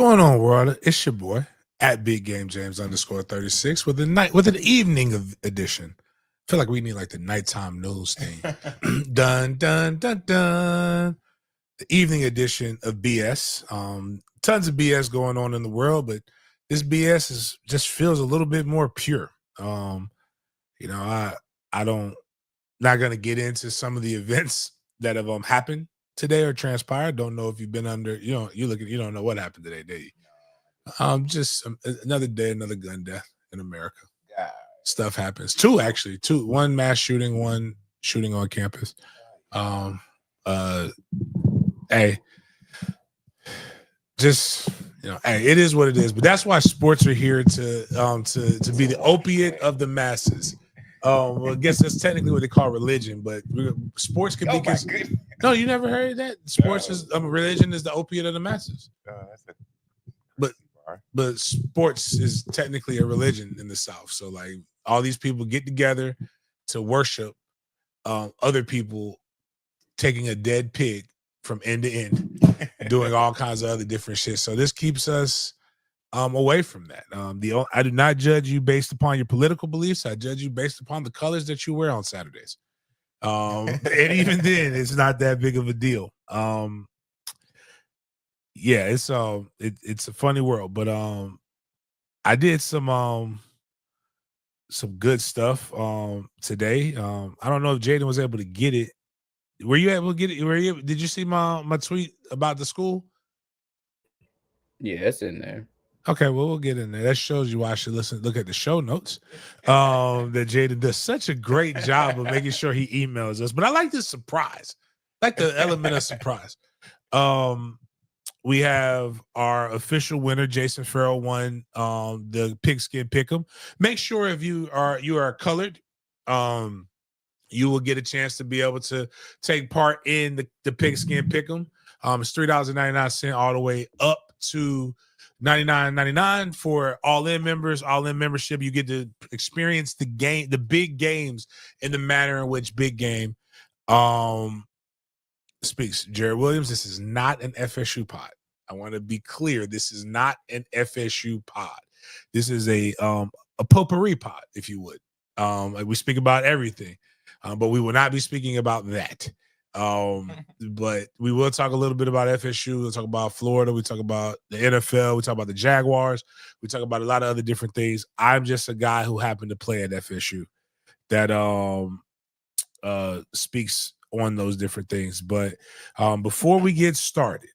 going on, world? It's your boy at Big Game James _36 with an evening edition. I feel like we need like the nighttime news thing. Dun dun dun dun. The evening edition of BS. Tons of BS going on in the world, but this BS just feels a little bit more pure. I don't not gonna get into some of the events that have happened today or transpired. Don't know if you've been under, you don't know what happened today, do you? Just another day, another gun death in America. God. Stuff happens. Two, one mass shooting, one shooting on campus. Hey, just hey, it is what it is. But that's why sports are here to be the opiate of the masses. Well, I guess that's technically what they call religion, but sports can be. No, you never heard that? Sports is religion is the opiate of the masses. But sports is technically a religion in the South. So like all these people get together to worship other people taking a dead pig from end to end, doing all kinds of other different shit. So this keeps us away from that. I do not judge you based upon your political beliefs. I judge you based upon the colors that you wear on Saturdays. And even then, it's not that big of a deal. Yeah, it's a funny world, but I did some good stuff today. I don't know if Jaden was able to get it. Were you able to get it? Did you see my tweet about the school? Yeah, it's in there. Okay, well, we'll get in there. That shows you why I should look at the show notes. That Jaden does such a great job of making sure he emails us. But I like this surprise. I like the element of surprise. We have our official winner, Jason Farrell, won the Pigskin Pick'em. Make sure if you are colored, you will get a chance to be able to take part in the Pigskin Pick'em. It's $3.99 all the way up to $99.99 for all-in members. All-in membership, you get to experience the big games in the manner in which Big Game speaks. Jared Williams, this is not an FSU pod. I want to be clear. This is not an FSU pod. This is a potpourri pod, if you would. We speak about everything, but we will not be speaking about that. But we will talk a little bit about FSU. We'll talk about Florida. We talk about the NFL. We talk about the Jaguars. We talk about a lot of other different things. I'm just a guy who happened to play at FSU that speaks on those different things. But before we get started,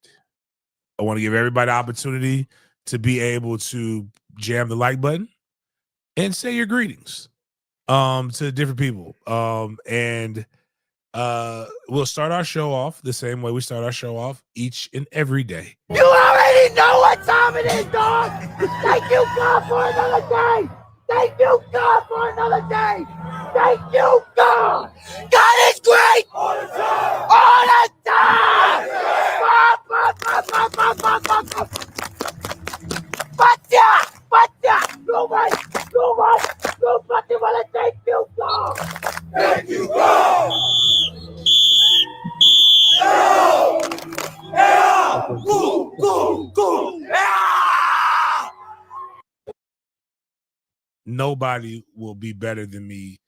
I want to give everybody the opportunity to be able to jam the like button and say your greetings to different people. And we'll start our show off the same way we start our show off each and every day. You already know what time it is, dog. Thank you, God, for another day. Thank you, God, for another day. Thank you, God. God is great. All the time. All the time. Nobody wanna thank you, God. Thank you, God. Nobody will be better than me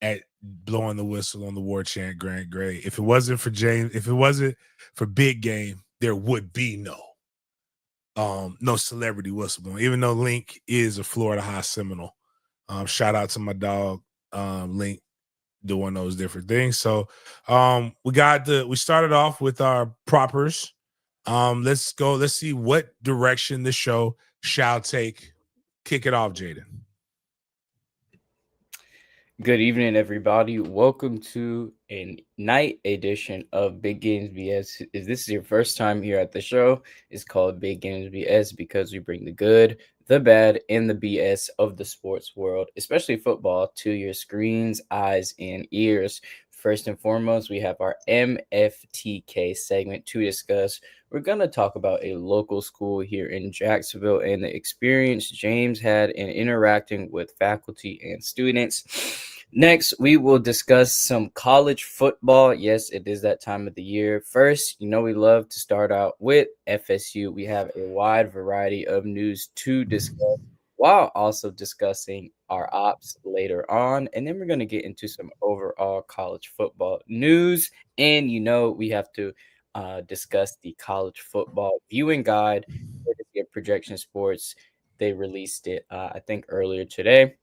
at blowing the whistle on the war chant, Grant Gray. If it wasn't for James, if it wasn't for Big Game, there would be no celebrity whistle blowing, even though Link is a Florida High Seminole. Shout out to my dog, Link, doing those different things. So we started off with our propers. Let's go. Let's see what direction the show shall take. Kick it off, Jaden. Good evening, everybody. Welcome to a night edition of Big Games B.S. If this is your first time here at the show, it's called Big Games B.S. because we bring the good, the bad, and the BS of the sports world, especially football, to your screens, eyes, and ears. First and foremost, we have our MFTK segment to discuss. We're going to talk about a local school here in Jacksonville and the experience James had in interacting with faculty and students. Next, we will discuss some college football. Yes, it is that time of the year. First, we love to start out with FSU. We have a wide variety of news to discuss while also discussing our ops later on. And then we're going to get into some overall college football news. And, we have to discuss the college football viewing guide for the Projection Sports. They released it, I think, earlier today.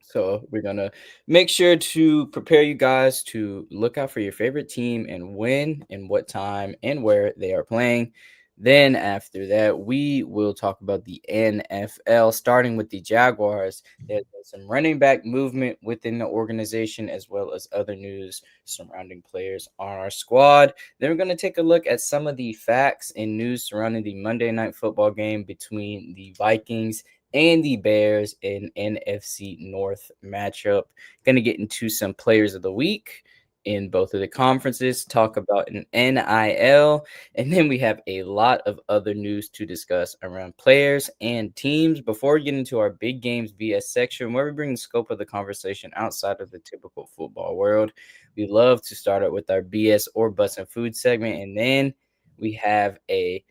So we're going to make sure to prepare you guys to look out for your favorite team and when and what time and where they are playing. Then after that, we will talk about the NFL, starting with the Jaguars. There's been some running back movement within the organization, as well as other news surrounding players on our squad. Then we're going to take a look at some of the facts and news surrounding the Monday Night Football game between the Vikings and the Bears in NFC North matchup. Going to get into some players of the week in both of the conferences, talk about an NIL, and then we have a lot of other news to discuss around players and teams before we get into our Big Games BS section, where we bring the scope of the conversation outside of the typical football world. We love to start out with our BS or Butts and Food segment, and then we have a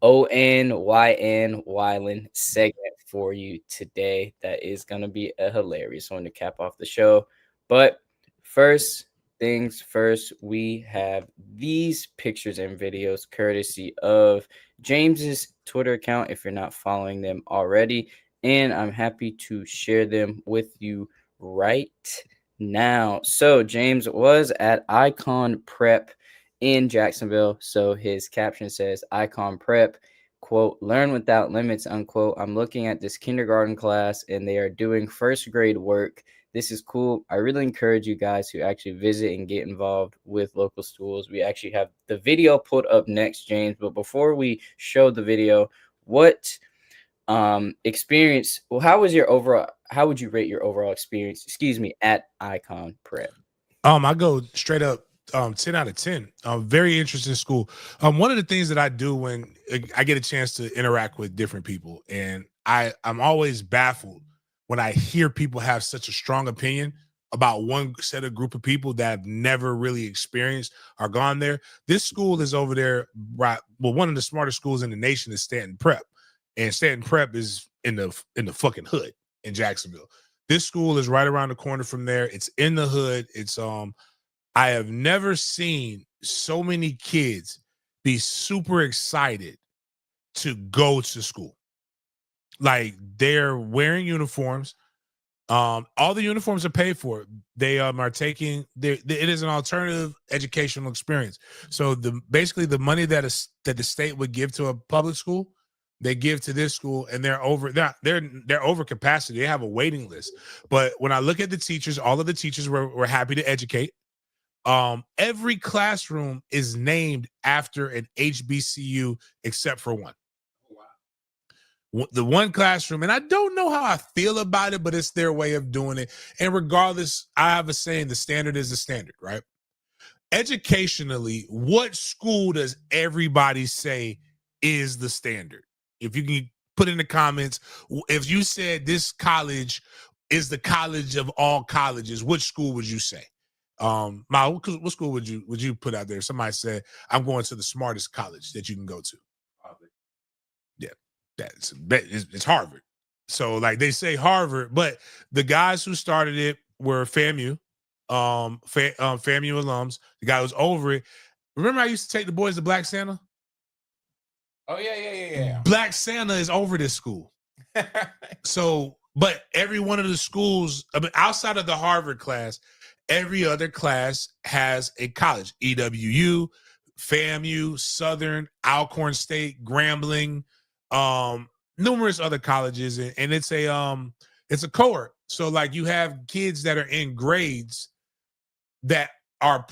ONYN Wyland segment for you today. That is going to be a hilarious one to cap off the show. But first things first, we have these pictures and videos courtesy of James's Twitter account if you're not following them already. And I'm happy to share them with you right now. So James was at Icon Prep in Jacksonville. So his caption says, Icon Prep, quote, learn without limits, unquote. I'm looking at this kindergarten class and they are doing first grade work. This is cool. I really encourage you guys to actually visit and get involved with local schools. We actually have the video put up next, James. But before we show the video, what experience, well, how would you rate your overall experience, at Icon Prep? I go straight up 10 out of 10. Very interesting school. One of the things that I do when I get a chance to interact with different people, and I'm always baffled when I hear people have such a strong opinion about one set of group of people that have never really experienced or gone there. This school is over there, right? Well, one of the smartest schools in the nation is Stanton Prep, and Stanton Prep is in the fucking hood in Jacksonville. This school is right around the corner from there. It's in the hood. It's I have never seen so many kids be super excited to go to school. Like, they're wearing uniforms. All the uniforms are paid for. They are taking it is an alternative educational experience. So basically the money that the state would give to a public school, they give to this school, and they're over capacity. They have a waiting list. But when I look at the teachers, all of the teachers were happy to educate. Every classroom is named after an HBCU except for one. The one classroom, and I don't know how I feel about it, but it's their way of doing it. And regardless, I have a saying, the standard is the standard, right? Educationally, what school does everybody say is the standard? If you can put in the comments, if you said this college is the college of all colleges, which school would you say? What school would you put out there? Somebody said, I'm going to the smartest college that you can go to. Yeah, it's Harvard. So, like, they say Harvard, but the guys who started it were FAMU, FAMU alums. The guy was over it. Remember, I used to take the boys to Black Santa. Oh yeah. Black Santa is over this school. So, but every one of the schools, outside of the Harvard class, every other class has a college. EWU, FAMU, Southern, Alcorn State, Grambling, numerous other colleges, and it's a cohort. So, like, you have kids that are in grades that are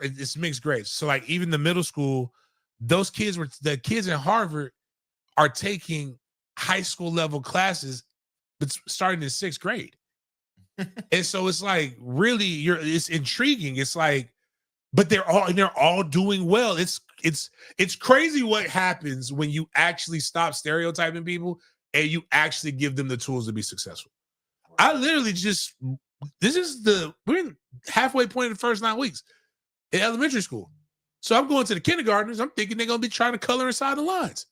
it's mixed grades. So, like, even the middle school, the kids in Harvard are taking high school level classes, but starting in 6th grade. And so it's like, really, it's intriguing. It's like, but they're all doing well. It's crazy what happens when you actually stop stereotyping people and you actually give them the tools to be successful. I literally just we're in halfway point in the first 9 weeks in elementary school. So I'm going to the kindergartners. I'm thinking they're gonna be trying to color inside the lines.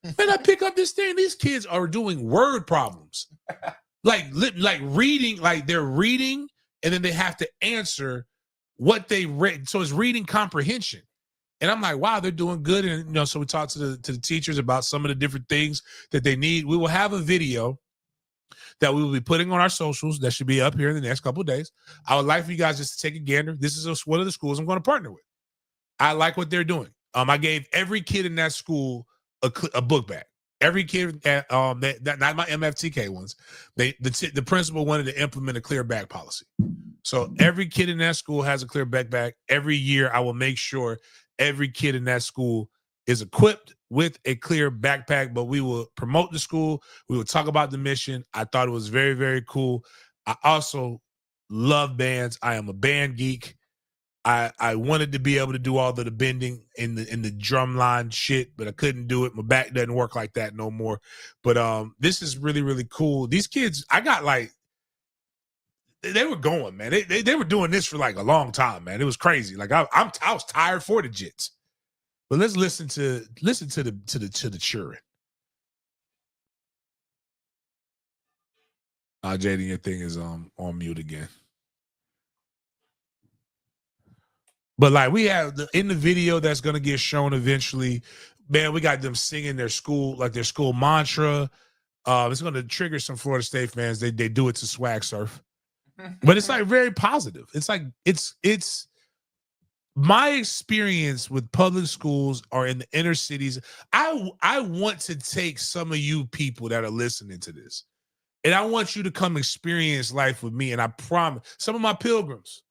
And I pick up this thing. These kids are doing word problems, like reading, like they're reading, and then they have to answer what they read. So it's reading comprehension. And I'm like, wow, they're doing good. And so we talked to the teachers about some of the different things that they need. We will have a video that we will be putting on our socials that should be up here in the next couple of days. I would like for you guys just to take a gander. This is one of the schools I'm going to partner with. I like what they're doing. I gave every kid in that school a book bag. Every kid at not my MFTK ones. The principal wanted to implement a clear bag policy. So every kid in that school has a clear backpack. Every year, I will make sure every kid in that school is equipped with a clear backpack, but we will promote the school. We will talk about the mission. I thought it was very, very cool. I also love bands. I am a band geek. I wanted to be able to do all the bending in the drum line shit, but I couldn't do it. My back doesn't work like that no more. But this is really, really cool. These kids, I got like, they were going, man. They were doing this for like a long time, man. It was crazy. Like I was tired for the Jits. But let's listen to the children. Jaden, your thing is on mute again. But like we have in the video that's gonna get shown eventually, man, we got them singing their school mantra. It's gonna trigger some Florida State fans. They do it to swag surf. But it's like very positive. It's like it's my experience with public schools or in the inner cities. I want to take some of you people that are listening to this, and I want you to come experience life with me. And I promise some of my pilgrims,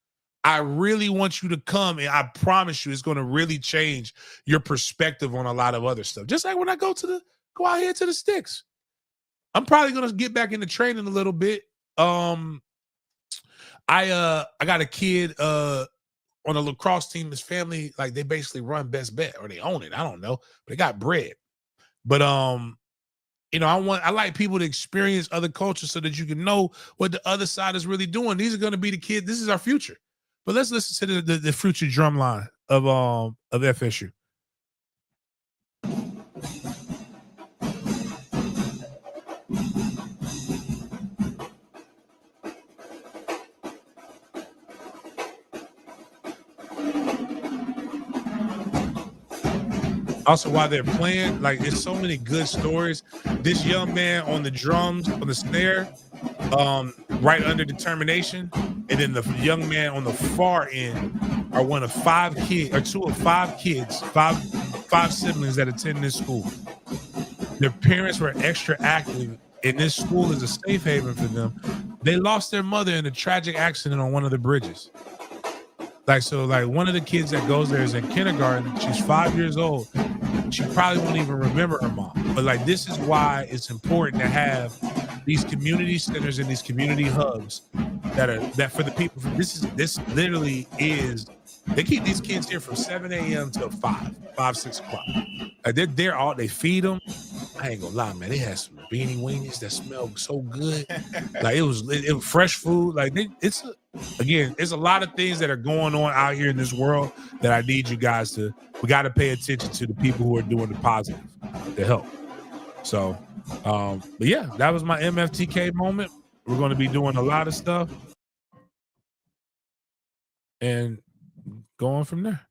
I really want you to come, and I promise you it's going to really change your perspective on a lot of other stuff. Just like when I go out here to the sticks. I'm probably going to get back into training a little bit. I got a kid on a lacrosse team. His family, like they basically run Best Bet or they own it. I don't know, but they got bread. But I like people to experience other cultures so that you can know what the other side is really doing. These are going to be the kids. This is our future. But let's listen to the future drum line of FSU. Also, while they're playing, like there's so many good stories. This young man on the drums, on the snare, right under determination, and then the young man on the far end are one of five kids, five siblings that attend this school. Their parents were extra active, and this school is a safe haven for them. They lost their mother in a tragic accident on one of the bridges. Like one of the kids that goes there is in kindergarten. She's 5 years old. She probably won't even remember her mom. But like this is why it's important to have these community centers and these community hubs that for the people. This literally is. They keep these kids here from 7 a.m. till 6 o'clock. Like they're there all. They feed them. I ain't gonna lie, man. They had some beanie weenies that smelled so good. Like it was fresh food. Like there's a lot of things that are going on out here in this world that I need you guys to. We got to pay attention to the people who are doing the positive to help. So, but yeah, that was my MFTK moment. We're going to be doing a lot of stuff and going from there.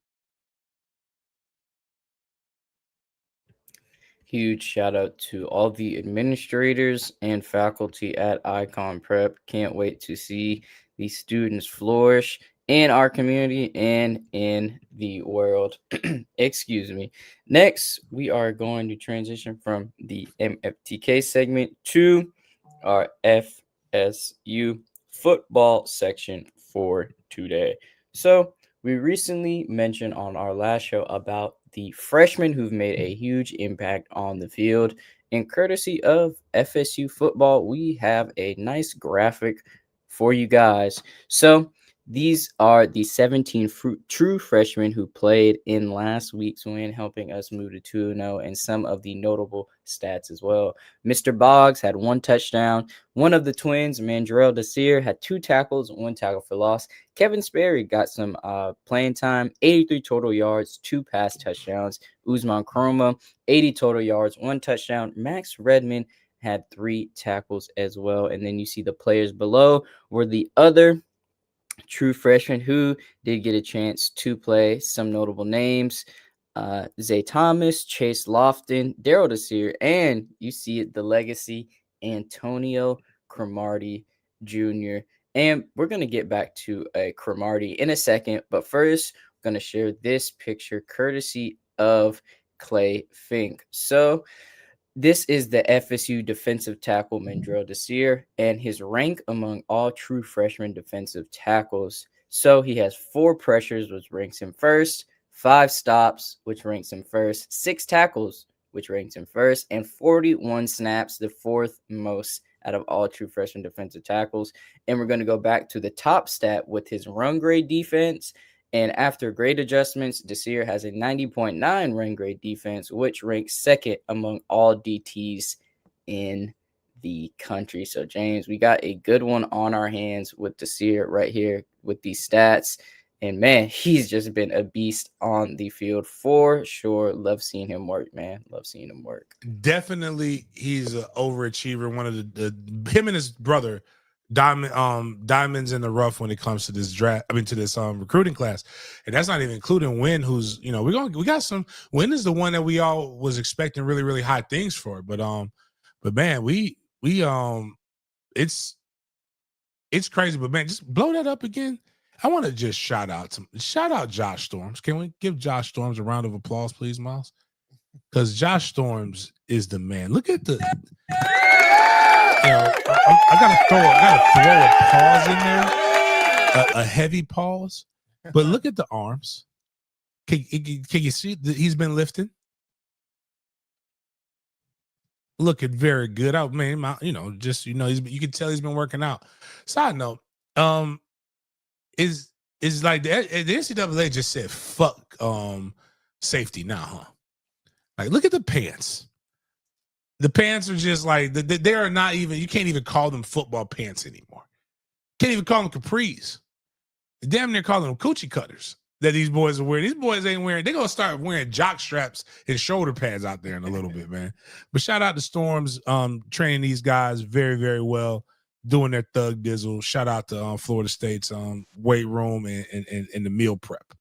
Huge shout out to all the administrators and faculty at Icon Prep. Can't wait to see these students flourish in our community and in the world. Excuse me. Next, we are going to transition from the MFTK segment to our FSU football section for today. So we recently mentioned on our last show about the freshmen who've made a huge impact on the field. And courtesy of FSU football, we have a nice graphic for you guys. So These are the 17 true freshmen who played in last week's win, helping us move to 2-0, and some of the notable stats as well. Mr. Boggs had 1 touchdown. One of the twins, Mandrell Desir, had 2 tackles, 1 tackle for loss. Kevin Sperry got some playing time, 83 total yards, 2 pass touchdowns. Usman Chroma, 80 total yards, 1 touchdown. Max Redmond had 3 tackles as well. And then you see the players below were the other true freshmen who did get a chance to play. Some notable names: Zay Thomas, Chase Lofton, Daryl Desir, and you see it, the legacy, Antonio Cromartie Jr. And we're going to get back to a Cromartie in a second, but first, I'm going to share this picture courtesy of Clay Fink. So this is the FSU defensive tackle Mandrell Desir, and his rank among all true freshman defensive tackles. So he has 4 pressures, which ranks him first, 5 stops, which ranks him first, 6 tackles, which ranks him first, and 41 snaps, the 4th most out of all true freshman defensive tackles. And we're going to go back to the top stat with his run grade defense. And after grade adjustments, Desir has a 90.9 run grade defense, which ranks second among all DTs in the country. So, James, we got a good one on our hands with Desir right here with these stats. And, man, he's just been a beast on the field for sure. Love seeing him work, man. Love seeing him work. Definitely, he's an overachiever. One of the him and his brother, diamonds in the rough when it comes to this draft. I mean, to this recruiting class, and that's not even including Wynn, who's we got some. Wynn is the one that we all was expecting really really high things for, but man, we it's crazy, but man, just blow that up again. I want to just shout out Josh Storms. Can we give Josh Storms a round of applause, please, Miles? Because Josh Storms is the man. Look at the. I gotta throw a pause in there, a heavy pause. But look at the arms. Can you see that he's been lifting? Looking very good. I mean, you can tell he's been working out. Side note, is like the NCAA just said fuck safety now, huh? Like, look at the pants. The pants are just like they are not even. You can't even call them football pants anymore. Can't even call them capris. Damn near calling them coochie cutters that these boys are wearing. These boys ain't wearing. They're gonna start wearing jock straps and shoulder pads out there in a little bit, man. But shout out to Storms, training these guys very very well, doing their thug dizzle. Shout out to Florida State's weight room and the meal prep.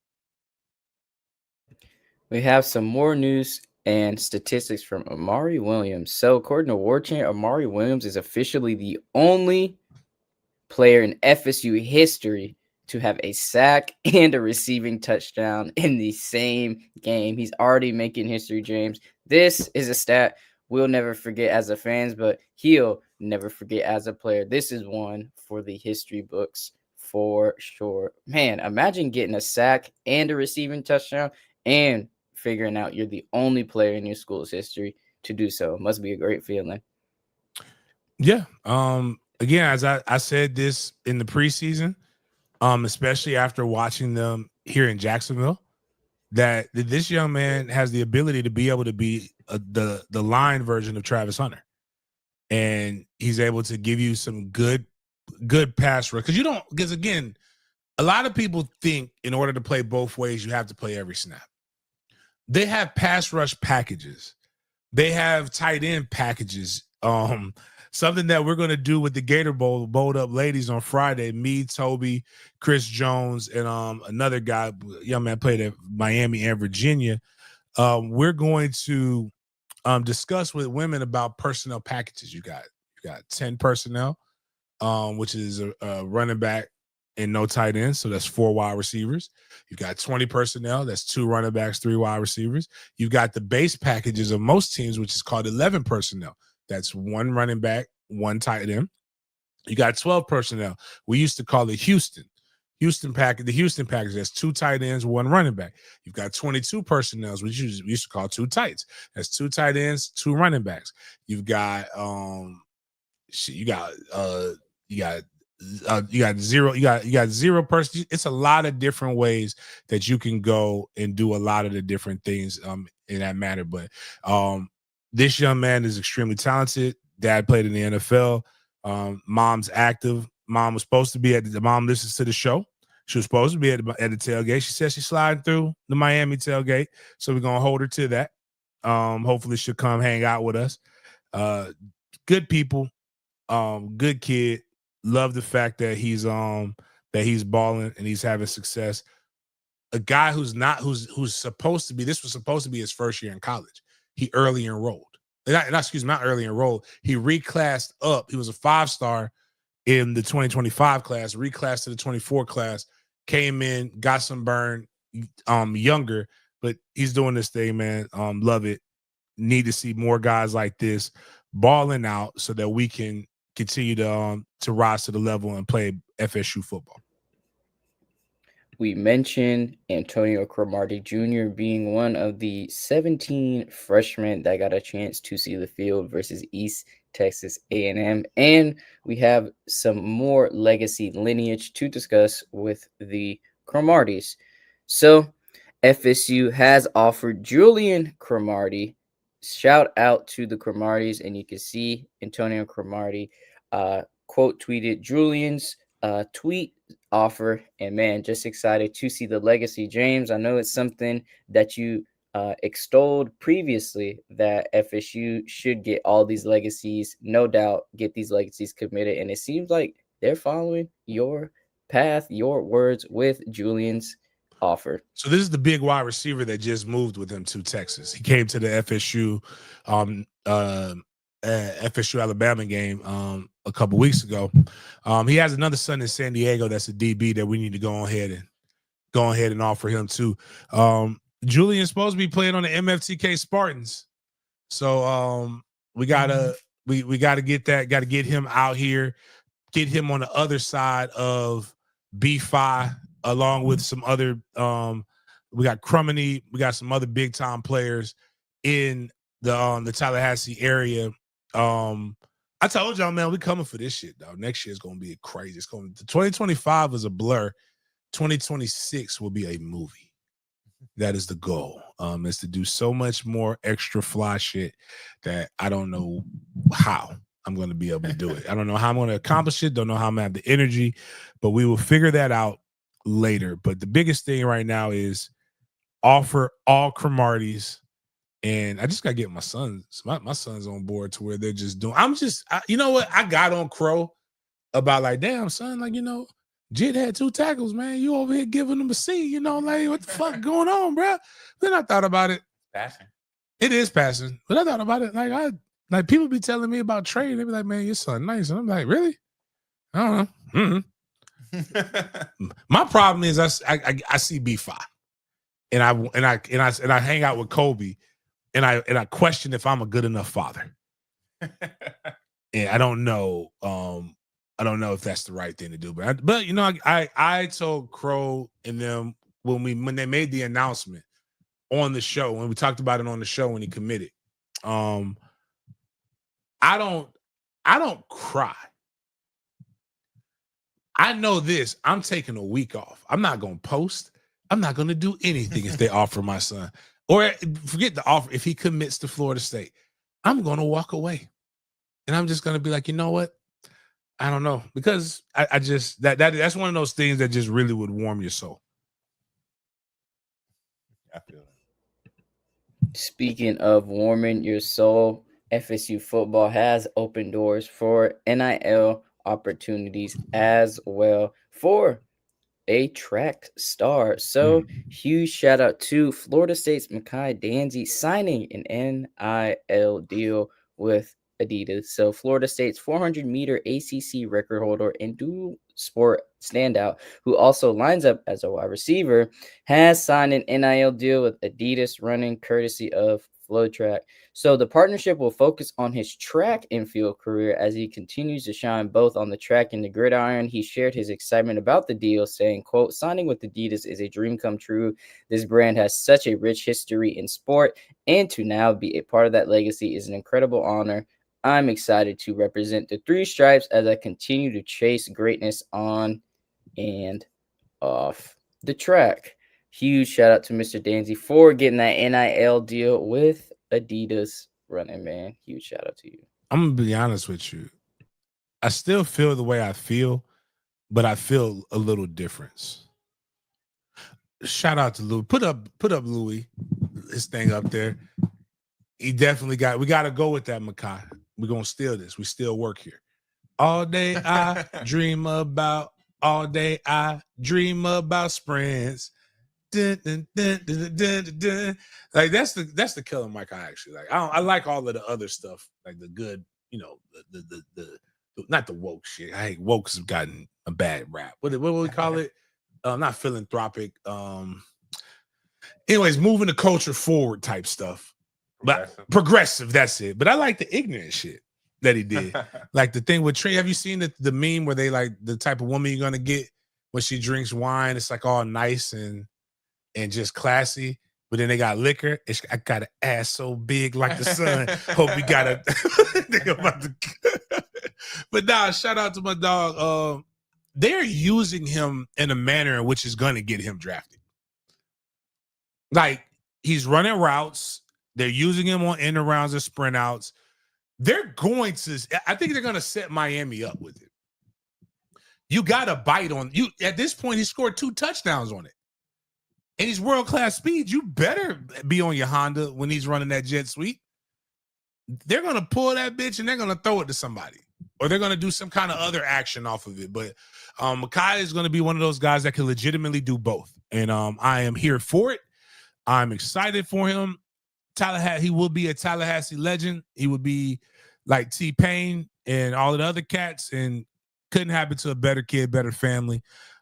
We have some more news and statistics from Amari Williams. So, according to War Chant, Amari Williams is officially the only player in FSU history to have a sack and a receiving touchdown in the same game. He's already making history, James. This is a stat we'll never forget as a fans, but he'll never forget as a player. This is one for the history books for sure. Man, imagine getting a sack and a receiving touchdown and figuring out you're the only player in your school's history to do so. It must be a great feeling. Yeah. Again, as I said this in the preseason, especially after watching them here in Jacksonville, that this young man has the ability to be able to be the line version of Travis Hunter, and he's able to give you some good pass rush. Because again, a lot of people think in order to play both ways, you have to play every snap. They have pass rush packages. They have tight end packages. Something that we're going to do with the Gator Bowl, Bowled Up Ladies on Friday. Me, Toby, Chris Jones, and another guy, young man, played at Miami and Virginia. We're going to discuss with women about personnel packages. You got 10 personnel, which is a running back and no tight ends, so that's 4 wide receivers. You've got 20 personnel, that's 2 running backs, 3 wide receivers. You've got the base packages of most teams, which is called 11 personnel. That's 1 running back, 1 tight end. You got 12 personnel. We used to call it Houston package. The Houston package, that's 2 tight ends, 1 running back. You've got 22 personnel, which we used to call 2 tights. That's 2 tight ends, 2 running backs. You've got you got zero person. It's a lot of different ways that you can go and do a lot of the different things in that matter. But this young man is extremely talented. Dad played in the NFL. Mom's active. Mom was supposed to be mom listens to the show. She was supposed to be at the tailgate. She said she's sliding through the Miami tailgate, so we're gonna hold her to that. Hopefully she'll come hang out with us. Good people, good kid. Love the fact that he's balling and he's having success. A guy who's supposed to be, this was supposed to be his first year in college. He early enrolled. Not early enrolled. He reclassed up. He was a 5-star in the 2025 class, reclassed to the 24 class, came in, got some burn, younger, but he's doing this thing, man. Love it. Need to see more guys like this balling out so that we can continue to rise to the level and play FSU football. We mentioned Antonio Cromartie Jr. being one of the 17 freshmen that got a chance to see the field versus East Texas A&M. And we have some more legacy lineage to discuss with the Cromarties. So FSU has offered Julian Cromartie. Shout out to the Cromarties, and you can see Antonio Cromartie quote tweeted Julian's tweet offer, and man, just excited to see the legacy. James, I know it's something that you extolled previously, that FSU should get all these legacies, no doubt get these legacies committed, and it seems like they're following your path, your words with Julian's offer. So this is the big wide receiver that just moved with him to Texas. He came to the FSU FSU Alabama game a couple weeks ago. He has another son in San Diego that's a DB that we need to go ahead and offer him too. Julian's supposed to be playing on the MFTK Spartans, so we gotta get him out here, get him on the other side of B5 along with some other. We got Crumeny, we got some other big time players in the Tallahassee area. I told y'all, man, we coming for this shit, though. Next year is gonna be crazy. It's going to 2025 is a blur. 2026 will be a movie. That is the goal. Is to do so much more extra fly shit that I don't know how I'm going to be able to do it. I don't know how I'm going to accomplish it. Don't know how I'm going to have the energy, but we will figure that out later. But the biggest thing right now is offer all Cromarties. And I just got to get my sons. My sons on board to where they're just doing. You know what? I got on Crow about like, damn, son, like, you know, Jit had 2 tackles, man. You over here giving them a C, like what the fuck going on, bro? Then I thought about it. Passing. It is passing, but I thought about it. Like people be telling me about Trey. They be like, man, your son nice, and I'm like, really? I don't know. Mm-hmm. My problem is I see B5, and I hang out with Kobe, and I question if I'm a good enough father, and I don't know. I don't know if that's the right thing to do, but I told Crow and them when they made the announcement on the show, when we talked about it on the show when he committed. I don't cry. I know this. I'm taking a week off. I'm not going to post. I'm not going to do anything if they offer my son, or forget the offer. If he commits to Florida State, I'm going to walk away, and I'm just going to be like, you know what? I don't know, because I just that's one of those things that just really would warm your soul. I feel it. Speaking of warming your soul, FSU football has opened doors for NIL opportunities as well for a track star. So huge shout out to Florida State's Mekhi Danzy signing an NIL deal with Adidas. So Florida State's 400-meter ACC record holder and dual sport standout, who also lines up as a wide receiver, has signed an NIL deal with Adidas, running courtesy of FlowTrack. So the partnership will focus on his track and field career as he continues to shine both on the track and the gridiron. He shared his excitement about the deal, saying, quote, "Signing with Adidas is a dream come true. This brand has such a rich history in sport, and to now be a part of that legacy is an incredible honor. I'm excited to represent the three stripes as I continue to chase greatness on and off the track. Huge shout out to Mr. Danzy for getting that NIL deal with Adidas running, man. Huge shout out to you. I'm gonna be honest with you. I still feel the way I feel, but I feel a little difference. Shout out to Louis. Put up Louis, his thing up there. He definitely we gotta go with that, Makai. We're gonna steal this. We still work here. All day I dream about, sprints. Dun, dun, dun, dun, dun, dun, dun. Like that's the killer mic I actually like. I like all of the other stuff, like the good, the not the woke shit. I hate woke has gotten a bad rap. What would we call it? Not philanthropic. Anyways, moving the culture forward type stuff. But progressive, that's it. But I like the ignorant shit that he did. Like the thing with Trey. Have you seen the meme where they like the type of woman you're gonna get when she drinks wine? It's like all nice and just classy, but then they got liquor. I got an ass so big like the sun. Hope we got a but nah, shout out to my dog. They're using him in a manner in which is gonna get him drafted. Like he's running routes. They're using him on end rounds and sprint outs. I think they're gonna set Miami up with it. You got to bite on you. At this point, he scored 2 touchdowns on it. And he's world-class speed. You better be on your Honda when he's running that jet sweep. They're going to pull that bitch and they're going to throw it to somebody. Or they're going to do some kind of other action off of it. But Makai is going to be one of those guys that can legitimately do both. And I am here for it. I'm excited for him. He will be a Tallahassee legend. He would be like T-Pain and all of the other cats. And couldn't happen to a better kid, better family.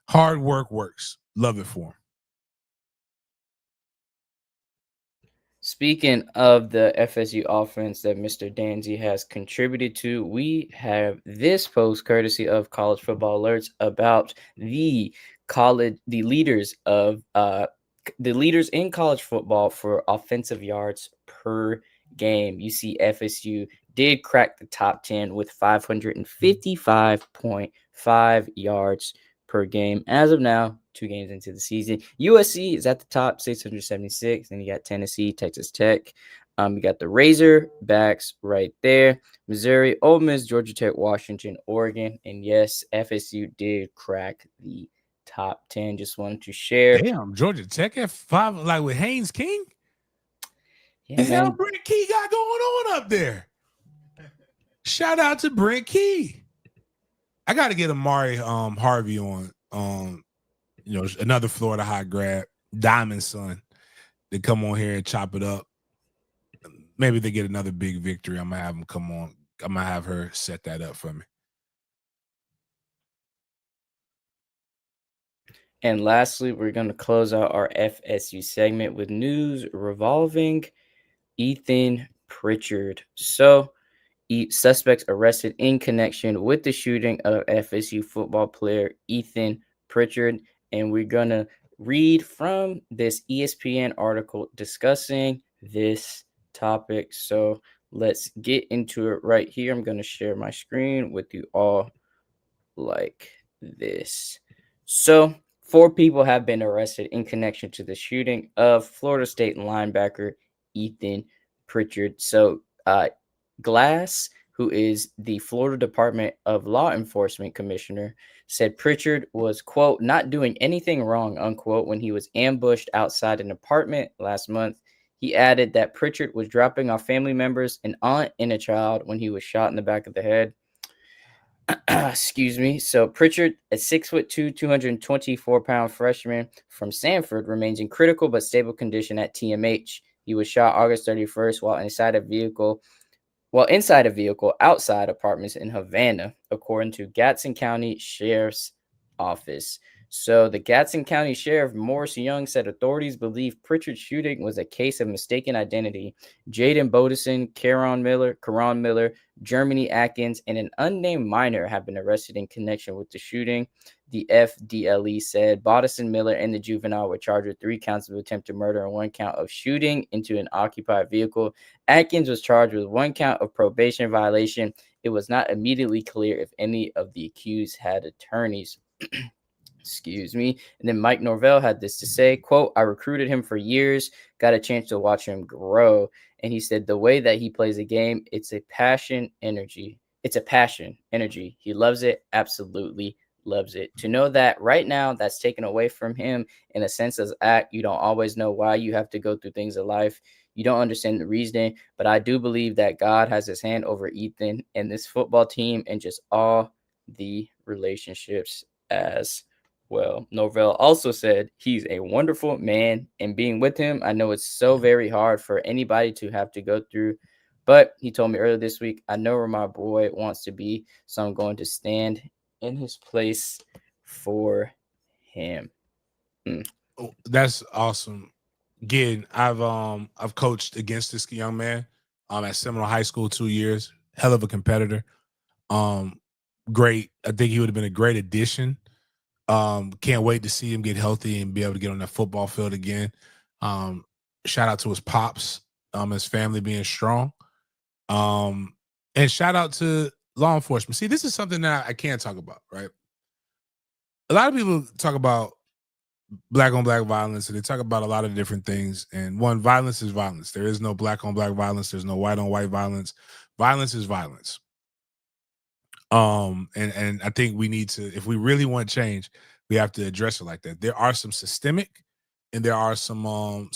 Hard work works. Love it for him. Speaking of the FSU offense that Mr. Danzy has contributed to, we have this post courtesy of College Football Alerts about the leaders in college football for offensive yards per game. You see FSU did crack the top 10 with 555.5 yards per game as of now. 2 games into the season. USC is at the top, 676. Then you got Tennessee, Texas Tech. You got the Razorbacks right there. Missouri, Ole Miss, Georgia Tech, Washington, Oregon. And yes, FSU did crack the top 10. Just wanted to share. Damn, Georgia Tech at 5, like with Haynes King? Yeah, the hell Brent Key got going on up there? Shout out to Brent Key. I got to get Amari Harvey on another Florida high grad, Diamond son. They come on here and chop it up. Maybe they get another big victory. I'm gonna have them come on. I'm gonna have her set that up for me. And lastly, we're going to close out our FSU segment with news revolving Ethan Pritchard. So, suspects arrested in connection with the shooting of FSU football player Ethan Pritchard. And we're going to read from this ESPN article discussing this topic. So let's get into it right here. I'm going to share my screen with you all like this. So 4 people have been arrested in connection to the shooting of Florida State linebacker Ethan Pritchard. So Glass, who is the Florida Department of Law Enforcement commissioner, said Pritchard was, quote, not doing anything wrong, unquote, when he was ambushed outside an apartment last month. He added that Pritchard was dropping off family members, an aunt and a child, when he was shot in the back of the head. Excuse me. So Pritchard, a 6'2", 224-pound freshman from Sanford, remains in critical but stable condition at TMH. He was shot August 31st while inside a vehicle outside apartments in Havana, according to Gadsden County Sheriff's Office. So the Gadsden County Sheriff Morris Young said authorities believe Pritchard's shooting was a case of mistaken identity. Jaden Bodison, Karon Miller, Germany Atkins, and an unnamed minor have been arrested in connection with the shooting. The FDLE said Bodison, Miller, and the juvenile were charged with 3 counts of attempted murder and 1 count of shooting into an occupied vehicle. Atkins was charged with 1 count of probation violation. It was not immediately clear if any of the accused had attorneys. Excuse me. And then Mike Norvell had this to say, quote, I recruited him for years, got a chance to watch him grow. And he said the way that he plays a game, it's a passion, energy. It's a passion, energy. He loves it, absolutely loves it. To know that right now that's taken away from him in a sense as act, you don't always know why you have to go through things in life. You don't understand the reasoning, but I do believe that God has his hand over Ethan and this football team and just all the relationships as well. Norvell also said he's a wonderful man, and being with him, I know it's so very hard for anybody to have to go through. But he told me earlier this week, I know where my boy wants to be, so I'm going to stand in his place for him. That's awesome. Again, I've coached against this young man at Seminole High School 2 years. Hell of a competitor. Great. I think he would have been a great addition. Can't wait to see him get healthy and be able to get on that football field again. Shout out to his pops, his family being strong. And shout out to law enforcement. See, this is something that I can't talk about, right? A lot of people talk about black on black violence, and they talk about a lot of different things. And one, violence is violence. There is no black on black violence. There's no white on white violence. Violence is violence. And I think we need to, if we really want change, we have to address it like that. There are some systemic and there are some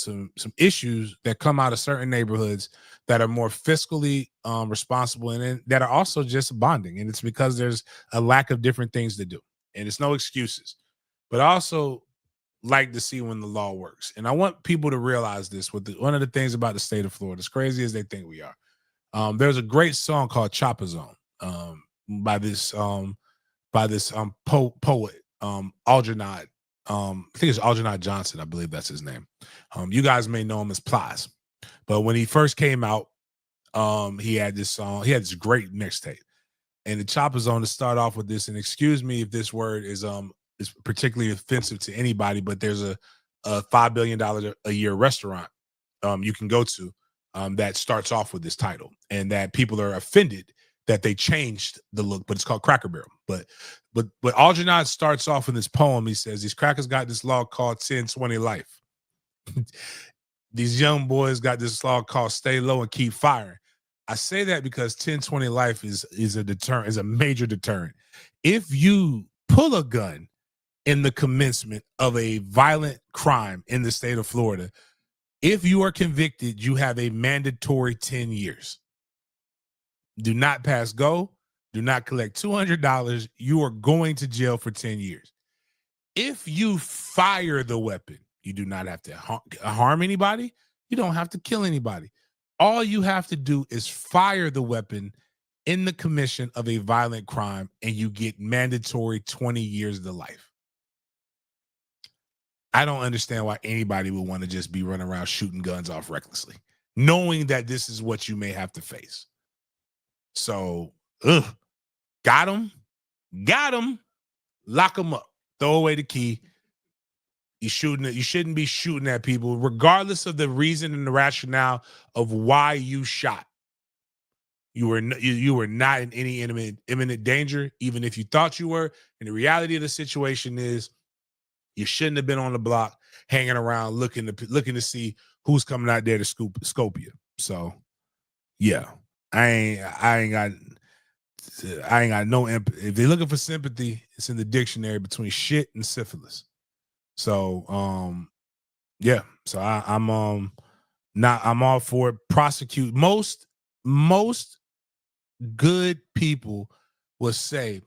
issues that come out of certain neighborhoods that are more fiscally responsible and that are also just bonding. And it's because there's a lack of different things to do. And it's no excuses. But I also like to see when the law works. And I want people to realize this with one of the things about the state of Florida, as crazy as they think we are. There's a great song called Chopper Zone. By this poet Algernon. I think it's Algernon Johnson. I believe that's his name. You guys may know him as Plies, but when he first came out, he had this song. He had this great mixtape, and the Chopper Zone to start off with this. And excuse me if this word is particularly offensive to anybody, but there's a $5 billion a year restaurant you can go to that starts off with this title, and that people are offended that they changed the look, but it's called Cracker Barrel. But Algernon starts off in this poem. He says, these crackers got this law called 10-20 life. These young boys got this law called stay low and keep firing. I say that because 10-20 life is a deterrent, is a major deterrent. If you pull a gun in the commencement of a violent crime in the state of Florida, if you are convicted, you have a mandatory 10 years. Do not pass go. Do not collect $200. You are going to jail for 10 years. If you fire the weapon, you do not have to harm anybody. You don't have to kill anybody. All you have to do is fire the weapon in the commission of a violent crime, and you get mandatory 20 years to life. I don't understand why anybody would want to just be running around shooting guns off recklessly, knowing that this is what you may have to face. So, got him, lock him up, throw away the key. You shouldn't be shooting at people, regardless of the reason and the rationale of why you shot. You were not in any imminent danger, even if you thought you were. And the reality of the situation is, you shouldn't have been on the block, hanging around, looking to see who's coming out there to scope you. So, yeah. I ain't got no empathy. If they're looking for sympathy, it's in the dictionary between shit and syphilis. So yeah. So I'm all for it. Prosecute. Most good people will say,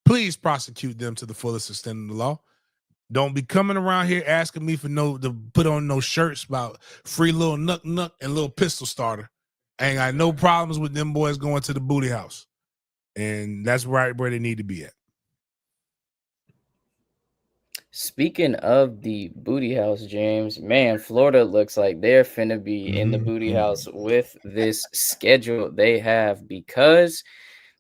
please prosecute them to the fullest extent of the law. Don't be coming around here asking me to put on no shirts about free little nuck and little pistol starter. I ain't got no problems with them boys going to the booty house. And that's right where they need to be at. Speaking of the booty house, James, man, Florida looks like they're finna be in the booty house with this schedule they have, because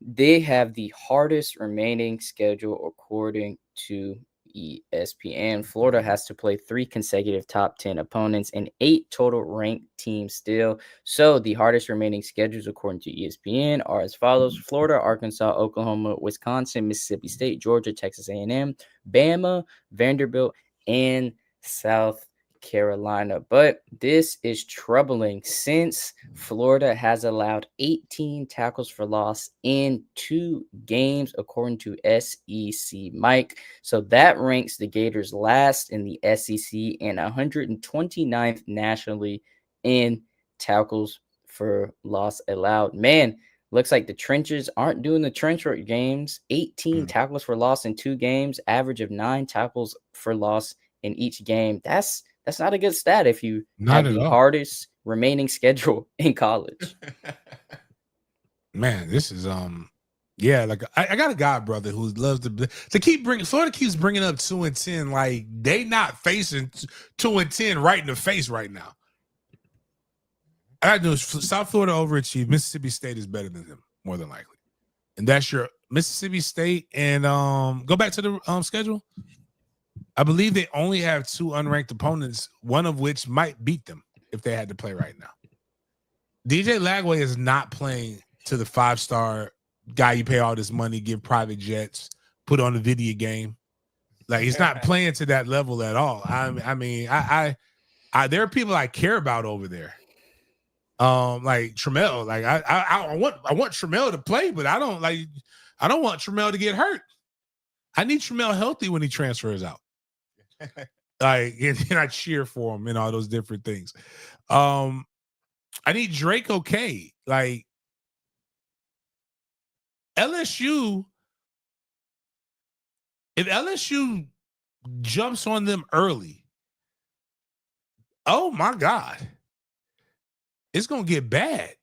they have the hardest remaining schedule according to ESPN. Florida has to play 3 consecutive top 10 opponents and 8 total ranked teams still. So the hardest remaining schedules according to ESPN are as follows: Florida, Arkansas, Oklahoma, Wisconsin, Mississippi State, Georgia, Texas A&M, Bama, Vanderbilt, and South Carolina. But this is troubling since Florida has allowed 18 tackles for loss in 2 games, according to SEC Mike. So that ranks the Gators last in the SEC and 129th nationally in tackles for loss allowed. Man, looks like the trenches aren't doing the trench work, Games. 18 tackles for loss in 2 games, average of 9 tackles for loss in each game. That's not a good stat if you have the hardest remaining schedule in college. Man, this is yeah, like I got a guy, brother, who loves to keep bringing. Florida keeps bringing up 2-10, like they not facing 2-10 right in the face right now. I know South Florida overachieved. Mississippi State is better than them, more than likely, and that's your Mississippi State. And go back to the schedule. I believe they only have 2 unranked opponents, one of which might beat them if they had to play right now. DJ Lagway is not playing to the 5-star guy you pay all this money, give private jets, put on a video game. Like, he's not playing to that level at all. I mean, there are people I care about over there. Like Trammell. Like I want Trammell to play, but I don't want Trammell to get hurt. I need Trammell healthy when he transfers out. Like, and I cheer for him and all those different things. I need Drake okay. Like, LSU, if LSU jumps on them early, oh my God, it's going to get bad.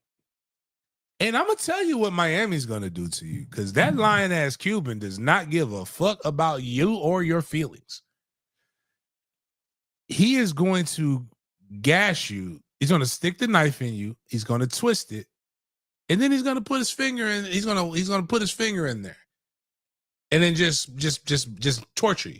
And I'm going to tell you what Miami's going to do to you, because that lion-ass Cuban does not give a fuck about you or your feelings. He is going to gash you. He's going to stick the knife in you. He's going to twist it. And then he's going to put his finger in. He's going to put his finger in there. And then just torture you.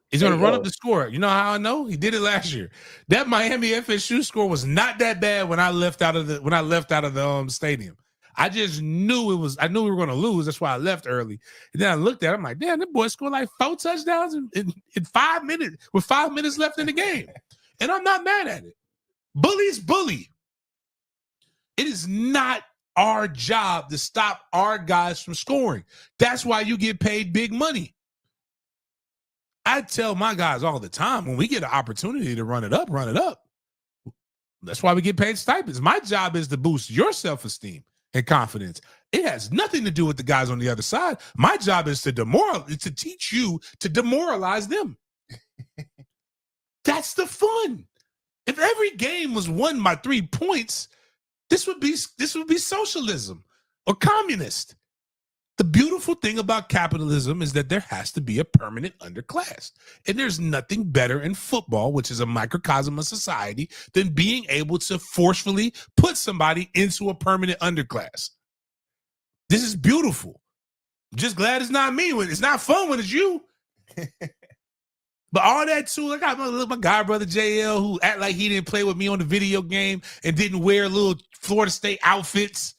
He's going to run up the score. You know how I know? He did it last year. That Miami FSU score was not that bad when I left out of the stadium. I just knew I knew we were going to lose. That's why I left early. And then I looked at it. I'm like, damn, that boy scored like 4 touchdowns in 5 minutes with 5 minutes left in the game. And I'm not mad at it. Bully's bully. It is not our job to stop our guys from scoring. That's why you get paid big money. I tell my guys all the time, when we get an opportunity to run it up, run it up. That's why we get paid stipends. My job is to boost your self-esteem and confidence. It has nothing to do with the guys on the other side. My job is to teach you to demoralize them. That's the fun. If every game was won by 3 points, this would be socialism or communist. The beautiful thing about capitalism is that there has to be a permanent underclass. And there's nothing better in football, which is a microcosm of society, than being able to forcefully put somebody into a permanent underclass. This is beautiful. I'm just glad it's not me. It's not fun when it's you. But all that too, I got my guy brother JL, who act like he didn't play with me on the video game and didn't wear little Florida State outfits.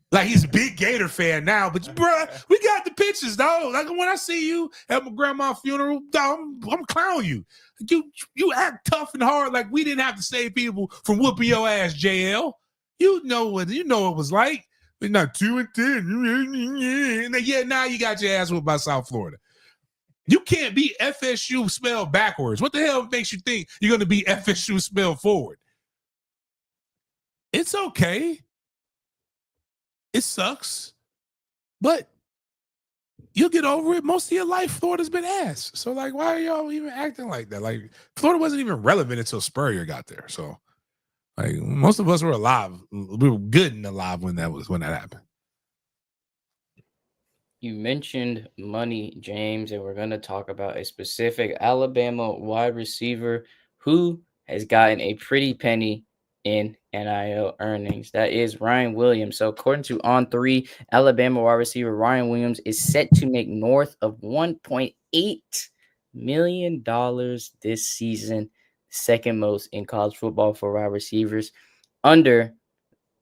Like, he's a big Gator fan now, but bro, we got the pictures, dog. Like, when I see you at my grandma's funeral, dog, I'm clowning you. You act tough and hard, like we didn't have to save people from whooping your ass, JL. You know what it was like. But not 2-10. Yeah, now you got your ass whooped by South Florida. You can't be FSU spelled backwards. What the hell makes you think you're going to be FSU spelled forward? It's okay. It sucks, but you'll get over it. Most of your life, Florida's been ass. So, like, why are y'all even acting like that? Like, Florida wasn't even relevant until Spurrier got there. So, like, most of us were alive. We were good and alive when that happened. You mentioned money, James, and we're going to talk about a specific Alabama wide receiver who has gotten a pretty penny in NIL earnings. That is Ryan Williams. So, according to On3, Alabama wide receiver Ryan Williams is set to make north of $1.8 million this season, second most in college football for wide receivers, under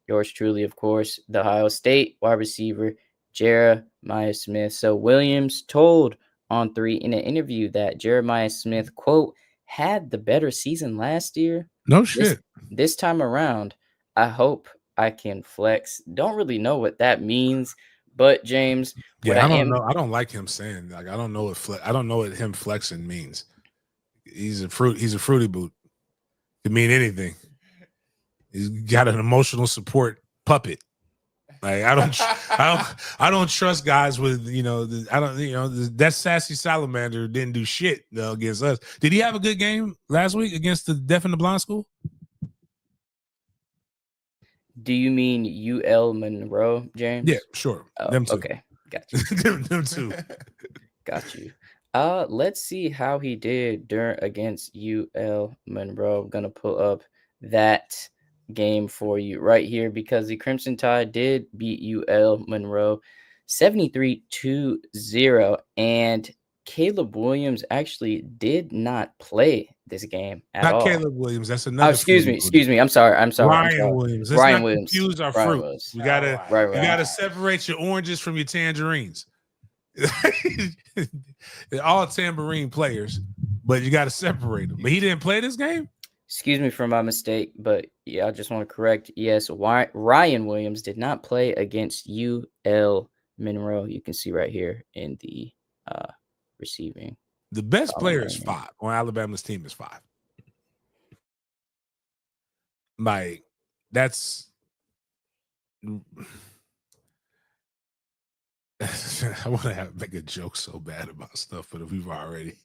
yours truly, of course, the Ohio State wide receiver Jeremiah Smith. So Williams told On3 in an interview that Jeremiah Smith, quote, had the better season last year. No This, shit. this time around, I hope I can flex. Don't really know what that means, but James, what Yeah, I I don't am know. I don't like him saying like I don't know what him flexing means. He's a fruity boot. It mean anything. He's got an emotional support puppet. Like I don't trust guys with that sassy salamander didn't do shit against us. Did he have a good game last week against the Deaf and the Blind School? Do you mean UL Monroe, James? Yeah, sure. Oh, Them two. okay. Got you. them two. Got you. Let's see how he did against UL Monroe. I'm gonna pull up that game for you right here because the Crimson Tide did beat UL Monroe 73-0, and Caleb Williams actually did not play this game at Not all. Caleb Williams. That's Oh, another. excuse me. I'm sorry. Ryan Williams. Let's Ryan not Williams. confuse our Ryan fruit. Williams. We gotta Right. you gotta separate your oranges from your tangerines. They're all tambourine players, but you got to separate them. But he didn't play this game. Excuse me for my mistake, but yeah, I just want to correct. Yes, Ryan Williams did not play against UL Monroe. You can see right here in the receiving. The best player is 5 on Alabama's team is 5. Like that's. I want to make a joke so bad about stuff, but we've already.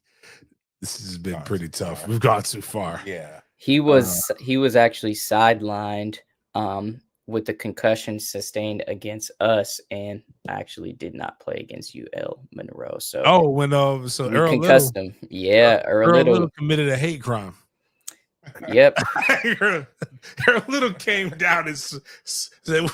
This has been pretty tough. We've gone too far. Yeah, he was actually sidelined with the concussion sustained against us, and actually did not play against UL Monroe. So so we Earl concussed Little, him. Yeah, Earl Little committed a hate crime. Yep. Earl Little came down and said,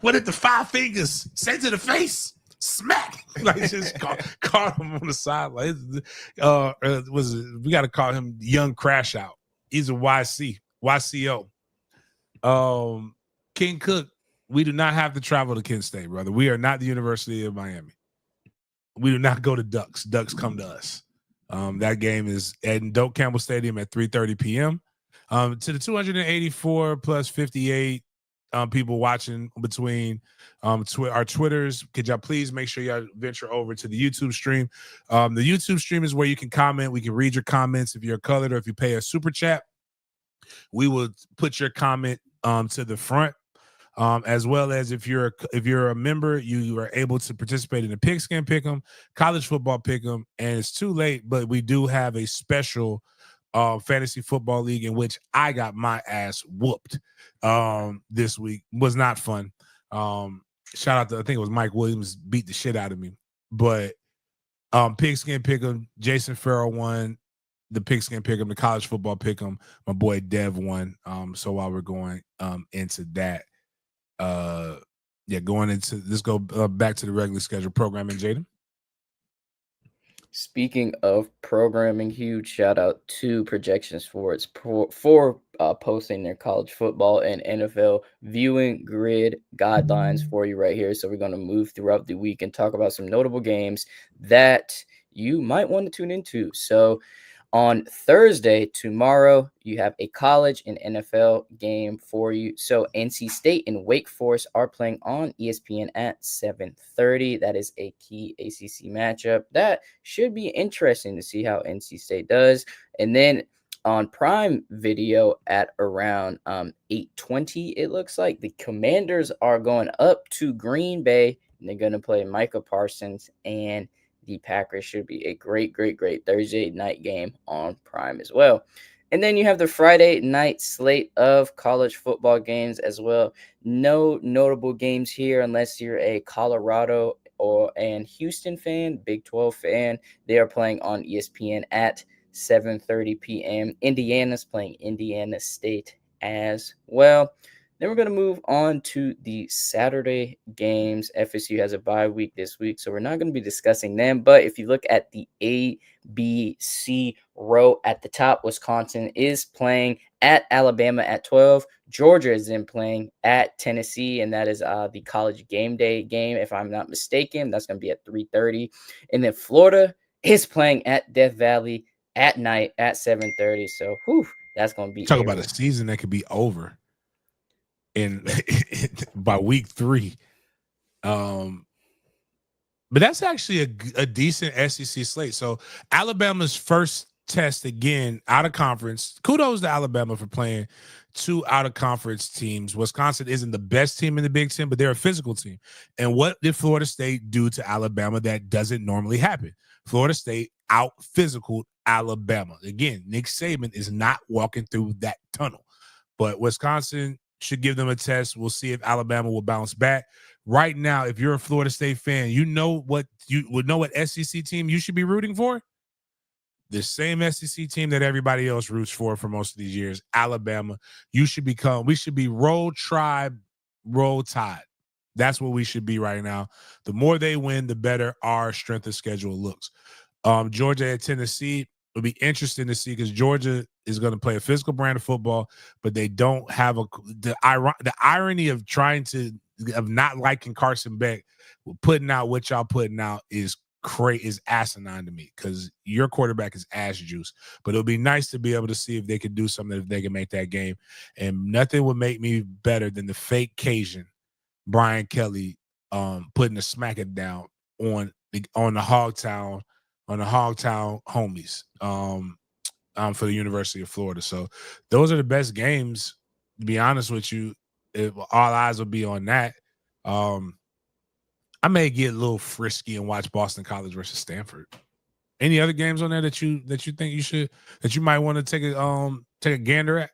"What did the 5 fingers say to the face?" Smack! Like just caught him on the sideline. We got to call him Young Crash Out. He's a YCO. King Cook. We do not have to travel to Kent State, brother. We are not the University of Miami. We do not go to Ducks. Ducks come to us. That game is at Doak Campbell Stadium at 3:30 p.m. To the 284 plus 58 people watching between our Twitters, could y'all please make sure y'all venture over to the YouTube stream. The YouTube stream is where you can comment. We can read your comments if you're colored or if you pay a super chat. We will put your comment to the front. As well as if you're a member, you are able to participate in the Pigskin Pick'em, college football Pick'em, and it's too late, but we do have a special fantasy football league in which I got my ass whooped this week. Was not fun. Shout out to, I think it was Mike Williams beat the shit out of me, but Pigskin Pick'em, Jason Farrell won the Pigskin Pick'em, the college football Pick'em. My boy Dev won. So while we're going into that. Going into let's go back to the regular schedule programming, Jaden. Speaking of programming, huge shout out to Projection Sports for posting their college football and NFL viewing grid guidelines for you right here. So we're going to move throughout the week and talk about some notable games that you might want to tune into. So on Thursday, tomorrow, you have a college and NFL game for you. So NC State and Wake Forest are playing on ESPN at 7:30. That is a key ACC matchup. That should be interesting to see how NC State does. And then on Prime Video at around 8:20, it looks like the Commanders are going up to Green Bay, and they're going to play Micah Parsons, and the Packers. Should be a great Thursday night game on Prime as well. And then you have the Friday night slate of college football games as well. No notable games here unless you're a Colorado and Houston fan, Big 12 fan. They are playing on ESPN at 7:30 p.m. Indiana's playing Indiana State as well. Then we're going to move on to the Saturday games. FSU has a bye week this week, so we're not going to be discussing them. But if you look at the A, B, C row at the top, Wisconsin is playing at Alabama at 12. Georgia is then playing at Tennessee, and that is the college game day game, if I'm not mistaken. That's going to be at 3:30. And then Florida is playing at Death Valley at night at 7:30. So, that's going to be Talk about a season that could be over in by week 3. But that's actually a decent SEC slate. So Alabama's first test again out of conference. Kudos to Alabama for playing 2 out of conference teams. Wisconsin isn't the best team in the Big Ten, but they're a physical team. And what did Florida State do to Alabama that doesn't normally happen? Florida State out physical Alabama. Again, Nick Saban is not walking through that tunnel, but Wisconsin should give them a test. We'll see if Alabama will bounce back. Right now, if you're a Florida State fan, you know what SEC team you should be rooting for? The same SEC team that everybody else roots for most of these years, Alabama. We should be roll tribe, roll tide. That's what we should be right now. The more they win, the better our strength of schedule looks. Georgia at Tennessee will be interesting to see because Georgia is going to play a physical brand of football, but they don't have the irony of not liking Carson Beck, putting out what y'all putting out is asinine to me because your quarterback is ass juice. But it'll be nice to be able to see if they can do something, if they can make that game. And nothing would make me better than the fake Cajun Brian Kelly putting a smack it down on the Hogtown homies for the University of Florida. So those are the best games, to be honest with you. All eyes will be on that. I may get a little frisky and watch Boston College versus Stanford. Any other games on there that you think you might want to take a gander at?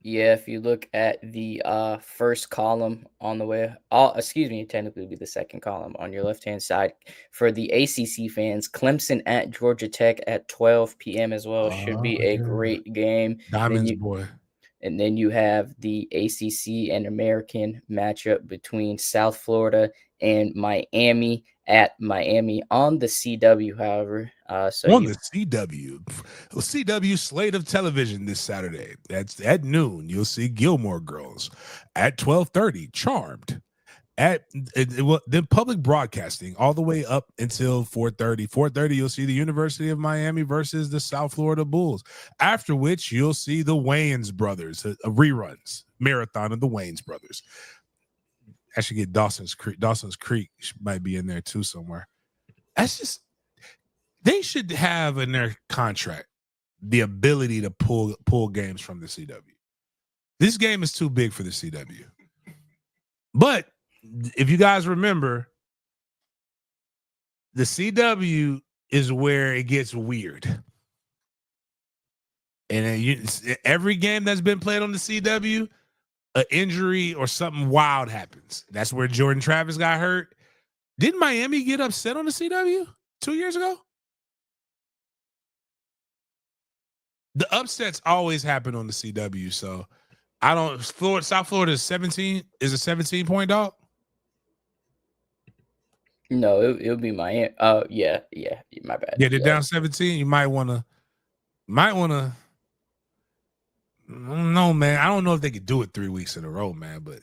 Yeah, if you look at the first column on the way, technically would be the second column on your left-hand side. For the ACC fans, Clemson at Georgia Tech at 12 p.m. as well. Should be a great game. Diamonds boy. And then you have the ACC and American matchup between South Florida and Miami at Miami on the CW, however. The CW slate of television this Saturday. That's at noon. You'll see Gilmore Girls. At 12:30, Charmed. Then public broadcasting all the way up until 4:30. 4:30, you'll see the University of Miami versus the South Florida Bulls. After which, you'll see the Wayans brothers, reruns, marathon of the Wayans brothers. I should get Dawson's Creek. Dawson's Creek might be in there too somewhere. They should have in their contract the ability to pull games from the CW. This game is too big for the CW. But if you guys remember, the CW is where it gets weird. And every game that's been played on the CW, an injury or something wild happens. That's where Jordan Travis got hurt. Didn't Miami get upset on the CW 2 years ago? The upsets always happen on the CW. So South Florida is 17 is a 17-point dog. No, it'll be Miami. Yeah, my bad. Yeah, they're down 17. You might want to. I don't know, man. I don't know if they could do it 3 weeks in a row, man. But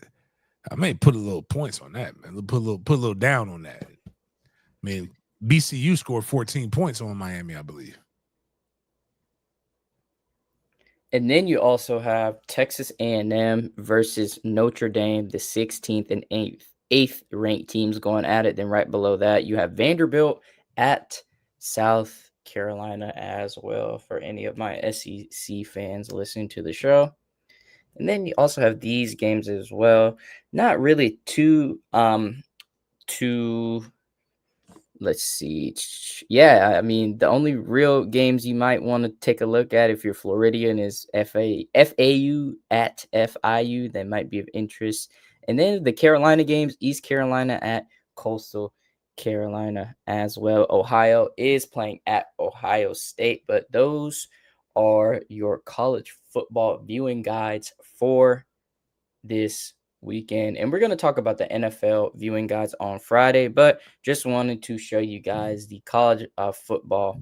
I may put a little points on that, man. Put a little down on that. I mean, BCU scored 14 points on Miami, I believe. And then you also have Texas A&M versus Notre Dame, the 16th and 8th ranked teams going at it. Then right below that, you have Vanderbilt at South Carolina as well for any of my SEC fans listening to the show. And then you also have these games as well. Not really too let's see. Yeah, I mean, the only real games you might want to take a look at if you're Floridian is FAU at FIU. That might be of interest. And then the Carolina games, East Carolina at Coastal Carolina as well. Ohio is playing at Ohio State, but those are your college football viewing guides for this weekend. And we're going to talk about the NFL viewing guides on Friday, but just wanted to show you guys the college football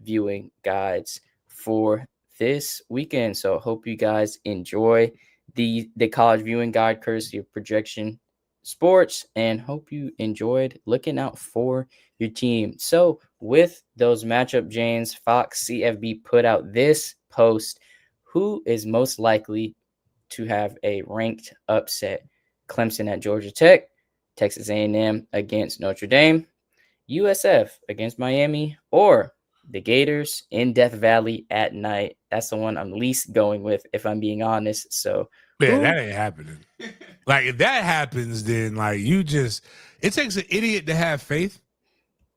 viewing guides for this weekend. So hope you guys enjoy the college viewing guide courtesy of Projection Sports, and hope you enjoyed looking out for your team. So with those matchup, James, Fox CFB put out this post: who is most likely to have a ranked upset? Clemson at Georgia Tech, Texas A&M against Notre Dame, USF against Miami, or the Gators in Death Valley at night. That's the one I'm least going with, if I'm being honest. So Yeah, that ain't happening. Like, if that happens, then like it takes an idiot to have faith,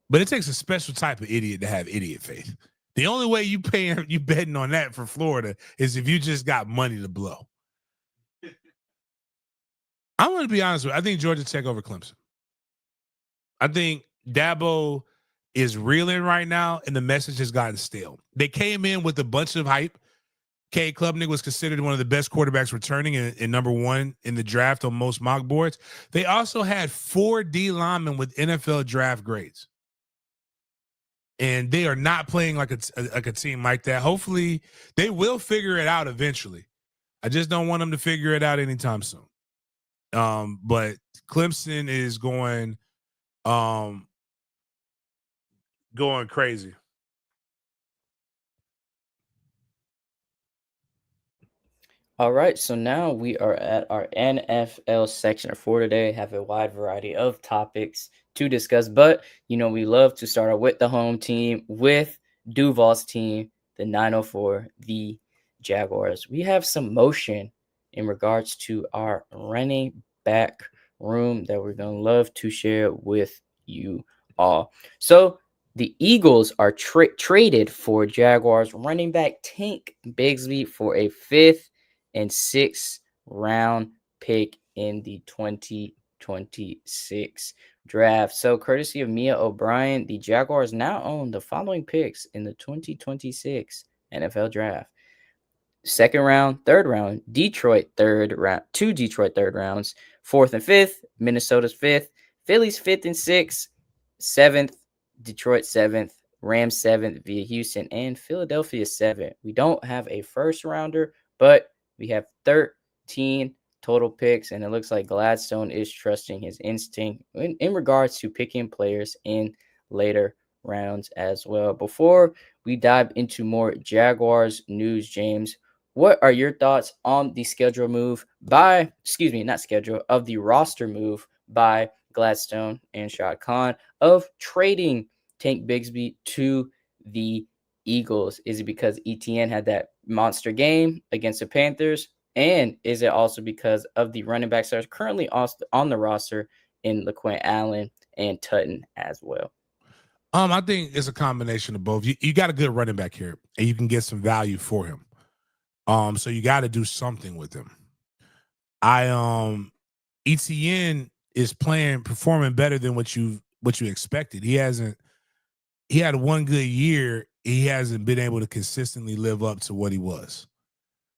but it takes a special type of idiot to have idiot faith. The only way you betting on that for Florida is if you just got money to blow. I'm going to be honest with you. I think Georgia Tech over Clemson. I think Dabo is reeling right now, and the message has gotten stale. They came in with a bunch of hype. K. Klubnik was considered one of the best quarterbacks returning and number one in the draft on most mock boards. They also had 4 D linemen with NFL draft grades. And they are not playing like a team like that. Hopefully, they will figure it out eventually. I just don't want them to figure it out anytime soon. But Clemson is going crazy. All right, so now we are at our NFL section for today. Have a wide variety of topics to discuss, but we love to start out with the home team, with Duval's team, the 904, the Jaguars. We have some motion in regards to our running back room that we're going to love to share with you all. So the Eagles are traded for Jaguars running back Tank Bigsby for a 5th and 6th round pick in the 2026 draft. So courtesy of Mia O'Brien, the Jaguars now own the following picks in the 2026 NFL draft: 2nd round, 3rd round, Detroit 3rd round, 2 Detroit 3rd rounds, 4th and 5th, Minnesota's 5th, Philly's 5th and 6th, 7th, Detroit 7th, Rams 7th via Houston, and Philadelphia 7th. We don't have a 1st rounder, but we have 13 total picks, and it looks like Gladstone is trusting his instinct in regards to picking players in later rounds as well. Before we dive into more Jaguars news, James, what are your thoughts on the of the roster move by Gladstone and Shad Khan of trading Tank Bigsby to the Eagles? Is it because ETN had that monster game against the Panthers? And is it also because of the running backs that are currently on the roster in LaQuint Allen and Tutton as well? I think it's a combination of both. You got a good running back here, and you can get some value for him. So you got to do something with him. ETN is performing better than what you expected. He had one good year. He hasn't been able to consistently live up to what he was.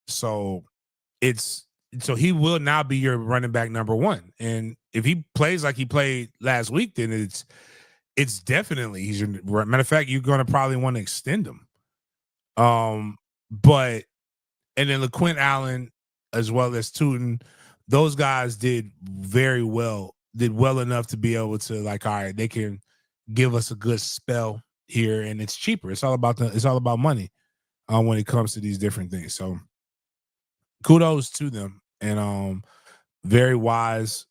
So he will now be your running back number 1. And if he plays like he played last week, then it's definitely he's your matter of fact, you're gonna probably want to extend him. But and then LaQuint Allen as well as Tootin, those guys did well enough to be able to, like, all right, they can give us a good spell here, and it's cheaper. It's all about money when it comes to these different things. So kudos to them, and very wise,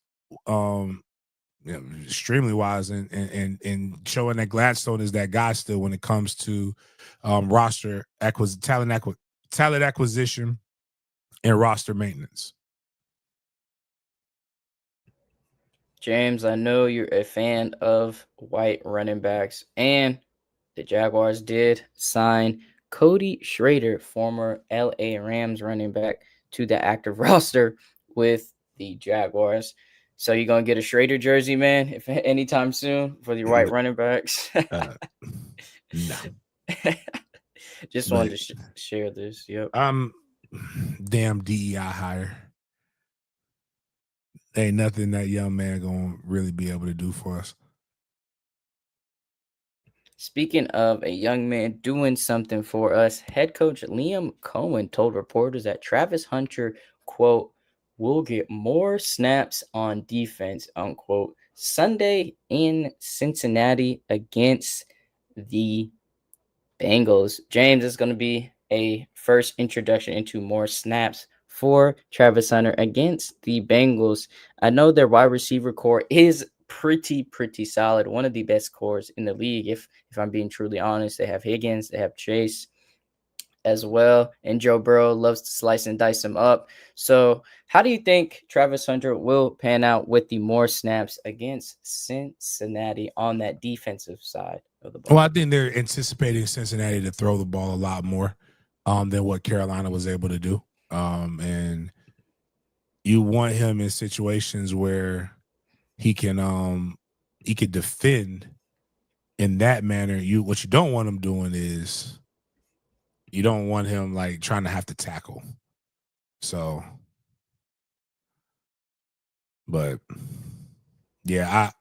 extremely wise, and showing that Gladstone is that guy still when it comes to roster talent acquisition and roster maintenance. James, I know you're a fan of white running backs, and the Jaguars did sign Cody Schrader, former LA Rams running back, to the active roster with the Jaguars. So you gonna get a Schrader jersey, man, if anytime soon for the right running backs? No. Just wanted to share this. Yep. Damn DEI hire. Ain't nothing that young man gonna really be able to do for us. Speaking of a young man doing something for us, head coach Liam Cohen told reporters that Travis Hunter, quote, will get more snaps on defense, unquote, Sunday in Cincinnati against the Bengals. James, is going to be a first introduction into more snaps for Travis Hunter against the Bengals. I know their wide receiver core is pretty solid. One of the best cores in the league, if I'm being truly honest. They have Higgins, they have Chase as well, and Joe Burrow loves to slice and dice them up. So how do you think Travis Hunter will pan out with the more snaps against Cincinnati on that defensive side of the ball? Well, I think they're anticipating Cincinnati to throw the ball a lot more than what Carolina was able to do. And you want him in situations where he can defend in that manner. What you don't want him doing is you don't want him like trying to have to tackle. So, but yeah,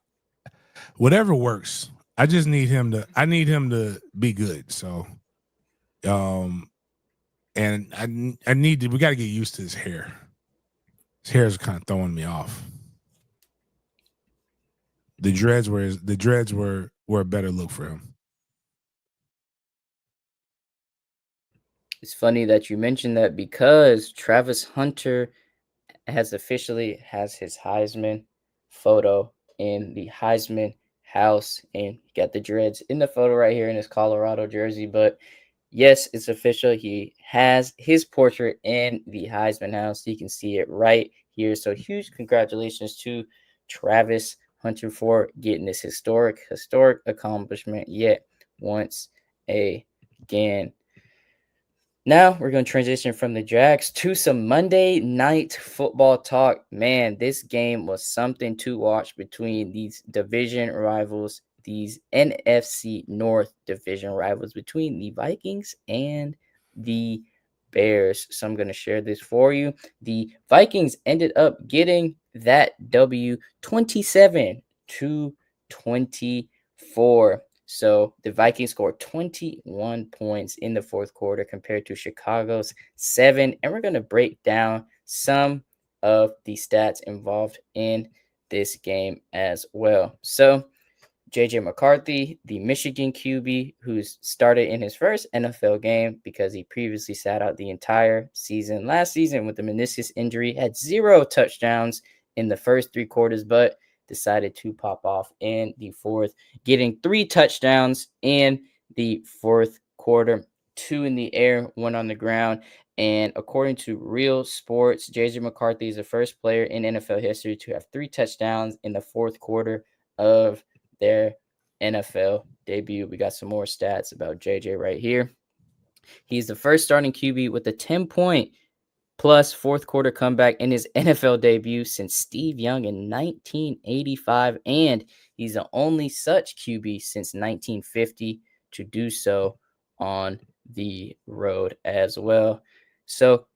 whatever works. I just need him to be good. So, and we got to get used to his hair. His hair is kind of throwing me off. The dreads were a better look for him. It's funny that you mentioned that because Travis Hunter has his Heisman photo in the Heisman house, and he got the dreads in the photo right here in his Colorado jersey. But yes, it's official. He has his portrait in the Heisman house. You can see it right here. So huge congratulations to Travis Hunter for getting this historic accomplishment yet once again. Now we're going to transition from the Jags to some Monday night football talk. Man, this game was something to watch between these division rivals, these NFC North division rivals between the Vikings and the Bears. So I'm going to share this for you. The Vikings ended up getting that W 27-24. So the Vikings scored 21 points in the fourth quarter compared to Chicago's 7. And we're going to break down some of the stats involved in this game as well. So JJ McCarthy, the Michigan QB, who's started in his first NFL game because he previously sat out the entire season last season with the meniscus injury, had 0 touchdowns in the first 3 quarters, but decided to pop off in the fourth, getting 3 touchdowns in the fourth quarter, 2 in the air, 1 on the ground. And according to Real Sports, JJ McCarthy is the first player in NFL history to have 3 touchdowns in the fourth quarter of their NFL debut. We got some more stats about JJ right here. He's the first starting QB with a 10-point plus fourth quarter comeback in his NFL debut since Steve Young in 1985. And he's the only such QB since 1950 to do so on the road as well. So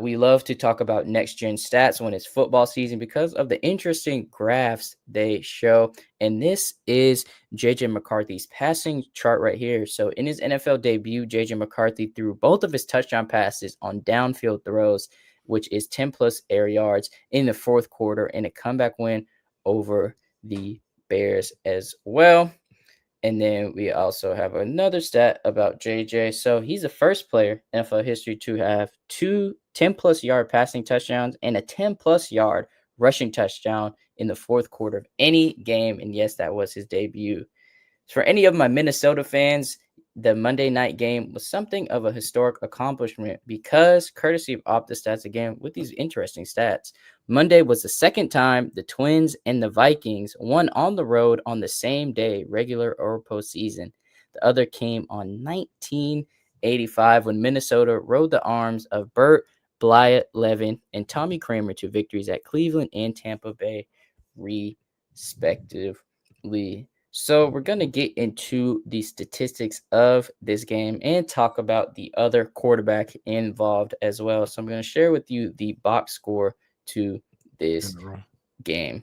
we love to talk about next-gen stats when it's football season because of the interesting graphs they show. And this is JJ McCarthy's passing chart right here. So in his NFL debut, JJ McCarthy threw both of his touchdown passes on downfield throws, which is 10-plus air yards in the fourth quarter, and a comeback win over the Bears as well. And then we also have another stat about JJ. So he's the first player in NFL history to have 2 10-plus yard passing touchdowns and a 10-plus yard rushing touchdown in the fourth quarter of any game. And yes, that was his debut. For any of my Minnesota fans, the Monday night game was something of a historic accomplishment because, courtesy of OptaStats again, with these interesting stats, Monday was the second time the Twins and the Vikings won on the road on the same day, regular or postseason. The other came on 1985 when Minnesota rode the arms of Burt Blyott Levin and Tommy Kramer to victories at Cleveland and Tampa Bay. respectively. So we're going to get into the statistics of this game and talk about the other quarterback involved as well. So I'm going to share with you the box score to this game.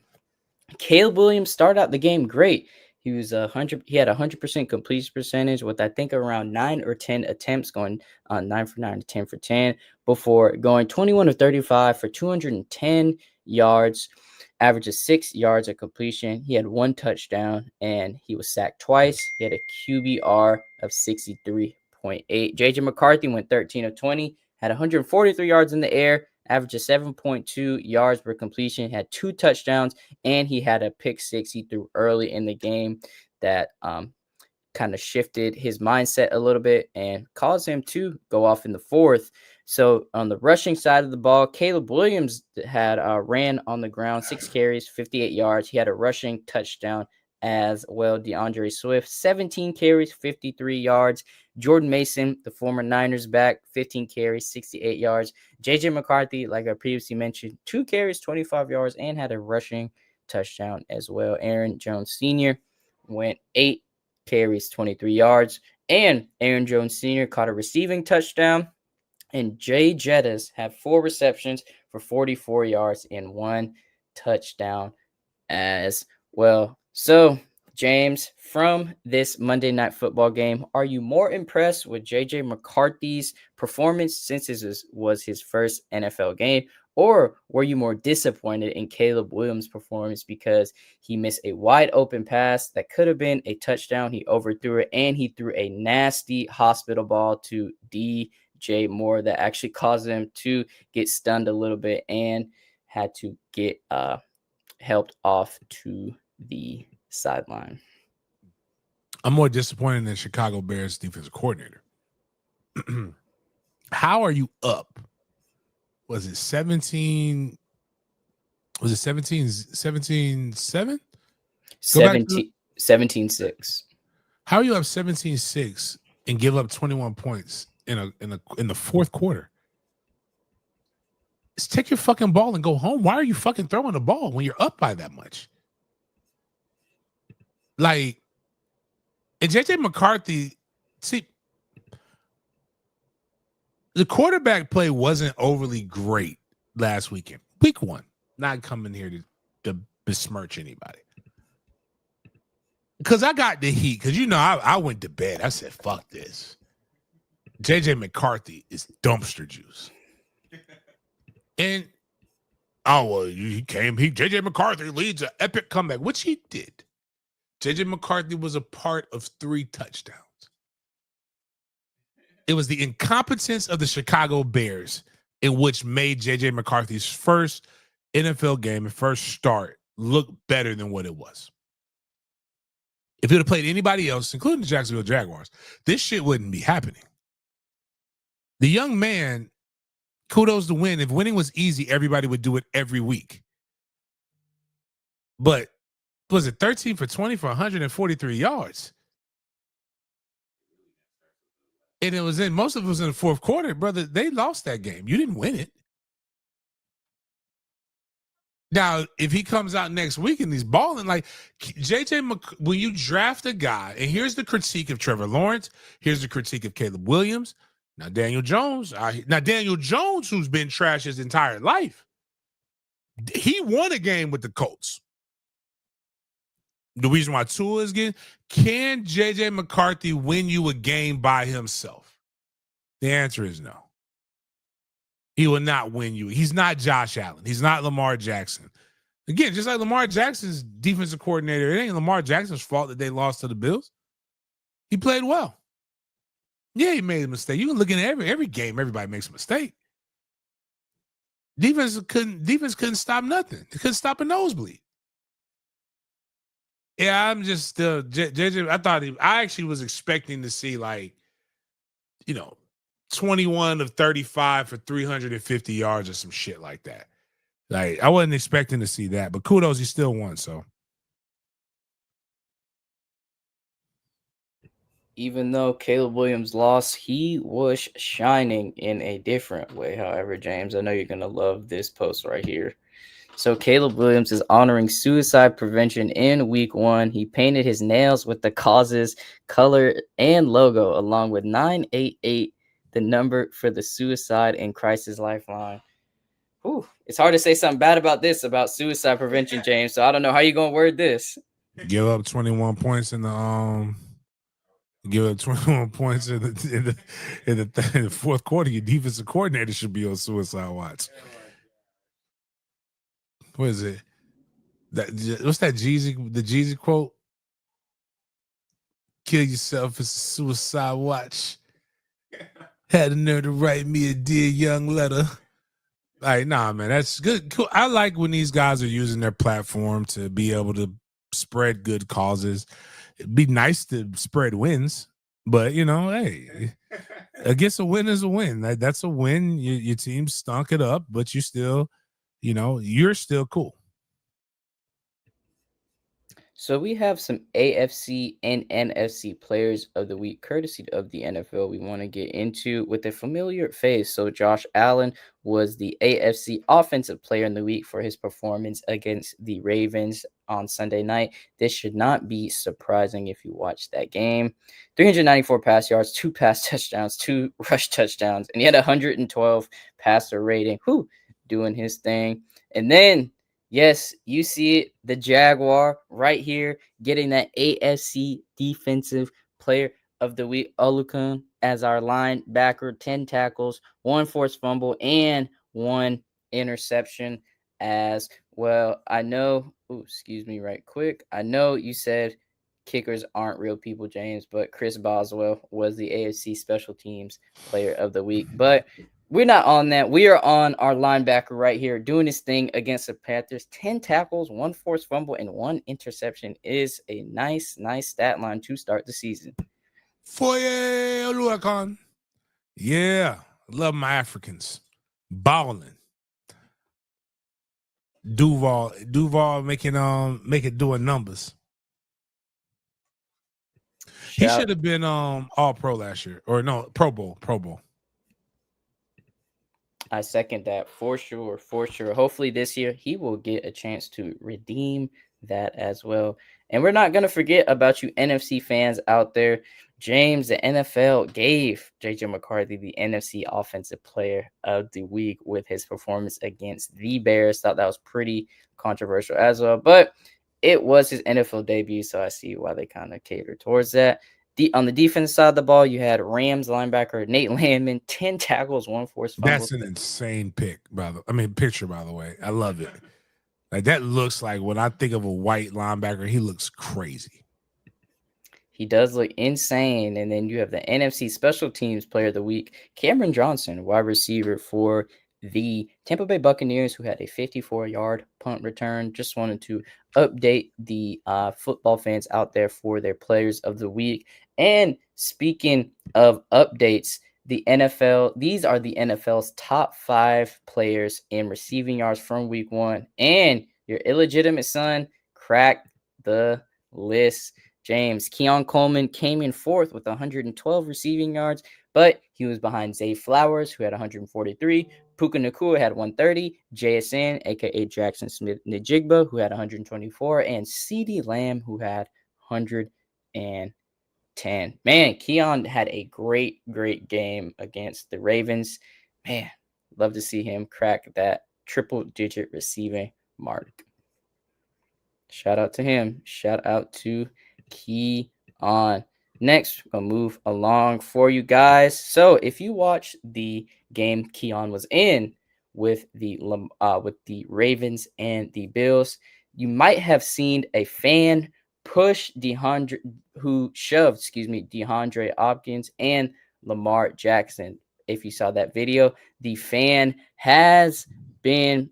Caleb Williams started out the game great. He was 100. He had 100% completion percentage with I think around 9 or 10 attempts, going 9 for 9 to 10 for 10 before going 21 of 35 for 210 yards, average of 6 yards of completion. He had 1 touchdown and he was sacked twice. He had a QBR of 63.8. JJ McCarthy went 13 of 20, had 143 yards in the air, average of 7.2 yards per completion, had 2 touchdowns, and he had a pick six he threw early in the game that kind of shifted his mindset a little bit and caused him to go off in the fourth. So on the rushing side of the ball, Caleb Williams had ran on the ground, 6 carries, 58 yards. He had a rushing touchdown as well. DeAndre Swift, 17 carries, 53 yards. Jordan Mason, the former Niners back, 15 carries, 68 yards. JJ McCarthy, like I previously mentioned, 2 carries, 25 yards, and had a rushing touchdown as well. Aaron Jones Sr. went 8 carries, 23 yards, and Aaron Jones Sr. caught a receiving touchdown. And Jay Jettis had 4 receptions for 44 yards and 1 touchdown as well. So, James, from this Monday Night Football game, are you more impressed with J.J. McCarthy's performance since this was his first NFL game, or were you more disappointed in Caleb Williams' performance because he missed a wide open pass that could have been a touchdown? He overthrew it, and he threw a nasty hospital ball to DJ Moore that actually caused him to get stunned a little bit and had to get helped off to the sideline. I'm more disappointed than Chicago Bears defensive coordinator. How are you up? Was it 17? Was it 17-7? 17-6. How are you up 17-6 and give up 21 points in the fourth quarter? Just take your fucking ball and go home. Why are you fucking throwing the ball when you're up by that much? Like, and JJ McCarthy, see, the quarterback play wasn't overly great last weekend. Week 1, not coming here to besmirch anybody. Because I got the heat. Because, I went to bed. I said, fuck this. JJ McCarthy is dumpster juice. And, JJ McCarthy leads an epic comeback, which he did. JJ McCarthy was a part of 3 touchdowns. It was the incompetence of the Chicago Bears in which made JJ McCarthy's first NFL game and first start look better than what it was. If it would have played anybody else, including the Jacksonville Jaguars, this shit wouldn't be happening. The young man, kudos to win. If winning was easy, everybody would do it every week. But was it 13 for 20 for 143 yards? And most of it was in the fourth quarter, brother. They lost that game. You didn't win it. Now, if he comes out next week and he's balling, like when you draft a guy, and here's the critique of Trevor Lawrence, here's the critique of Caleb Williams. Now, Daniel Jones, who's been trash his entire life, he won a game with the Colts. The reason why Tua is getting, can JJ McCarthy win you a game by himself? The answer is no. He will not win you. He's not Josh Allen. He's not Lamar Jackson. Again, just like Lamar Jackson's defensive coordinator, it ain't Lamar Jackson's fault that they lost to the Bills. He played well. Yeah, he made a mistake. You can look at every game, everybody makes a mistake. Defense couldn't stop nothing. They couldn't stop a nosebleed. Yeah, I'm just JJ. I actually was expecting to see 21 of 35 for 350 yards or some shit like that. Like, I wasn't expecting to see that, but kudos, he still won. So, even though Caleb Williams lost, he was shining in a different way. However, James, I know you're gonna love this post right here. So Caleb Williams is honoring suicide prevention in week 1. He painted his nails with the causes, color, and logo, along with 988, the number for the suicide and crisis lifeline. Whew, it's hard to say something bad about suicide prevention, James. So I don't know how you gonna word this. Give up 21 points in the Give up 21 points in the fourth quarter. Your defensive coordinator should be on suicide watch. What is it? What's that Jeezy? The Jeezy quote? Kill yourself. It's a suicide watch. Had the nerve to write me a dear young letter. Like, nah, man, that's good. Cool. I like when these guys are using their platform to be able to spread good causes. It'd be nice to spread wins, but hey, I guess a win is a win. That's a win. Your team stunk it up, but you still, you're still cool. So we have some AFC and NFC players of the week, courtesy of the NFL, we want to get into with a familiar face. So Josh Allen was the AFC offensive player in the week for his performance against the Ravens on Sunday night. This should not be surprising if you watch that game. 394 pass yards, 2 pass touchdowns, 2 rush touchdowns, and he had 112 passer rating. Doing his thing. And then yes, you see it, the Jaguar right here getting that AFC Defensive Player of the Week, Olukun, as our linebacker, 10 tackles, 1 forced fumble, and 1 interception as well. I know, excuse me right quick. I know you said kickers aren't real people, James, but Chris Boswell was the AFC Special Teams Player of the Week. But we're not on that. We are on our linebacker right here doing his thing against the Panthers. 10 tackles, 1 forced fumble, and 1 interception is a nice stat line to start the season. Foye Oluwakan. Yeah, love my Africans. Balling. Duval making doing numbers. He should have been all pro last year. Or no, Pro Bowl. I second that for sure. Hopefully this year he will get a chance to redeem that as well. And we're not going to forget about you NFC fans out there. James, the NFL gave JJ McCarthy the NFC Offensive Player of the Week with his performance against the Bears. Thought that was pretty controversial as well, but it was his NFL debut, so I see why they kind of cater towards that. On the defense side of the ball, you had Rams linebacker Nate Landman, 10 tackles, 1 forced fumble. That's an insane picture, by the way. I love it. Like, that looks like, when I think of a white linebacker, he looks crazy. He does look insane. And then you have the NFC Special Teams Player of the Week, Cameron Johnson, wide receiver for the Tampa Bay Buccaneers, who had a 54-yard punt return. Just wanted to update the football fans out there for their players of the week. And speaking of updates, the NFL, these are the NFL's top 5 players in receiving yards from week 1. And your illegitimate son cracked the list. James, Keon Coleman came in 4th with 112 receiving yards, but he was behind Zay Flowers, who had 143. Puka Nacua had 130. JSN, a.k.a. Jackson Smith-Njigba, who had 124. And CeeDee Lamb, who had 110. Man, Keon had a great game against the Ravens. Man, love to see him crack that triple-digit receiving mark. Shout out to him. Shout out to Keon. Next, we'll move along for you guys. So if you watch the game Keon was in with the Ravens and the Bills, you might have seen a fan shoved DeAndre Hopkins and Lamar Jackson. If you saw that video, the fan has been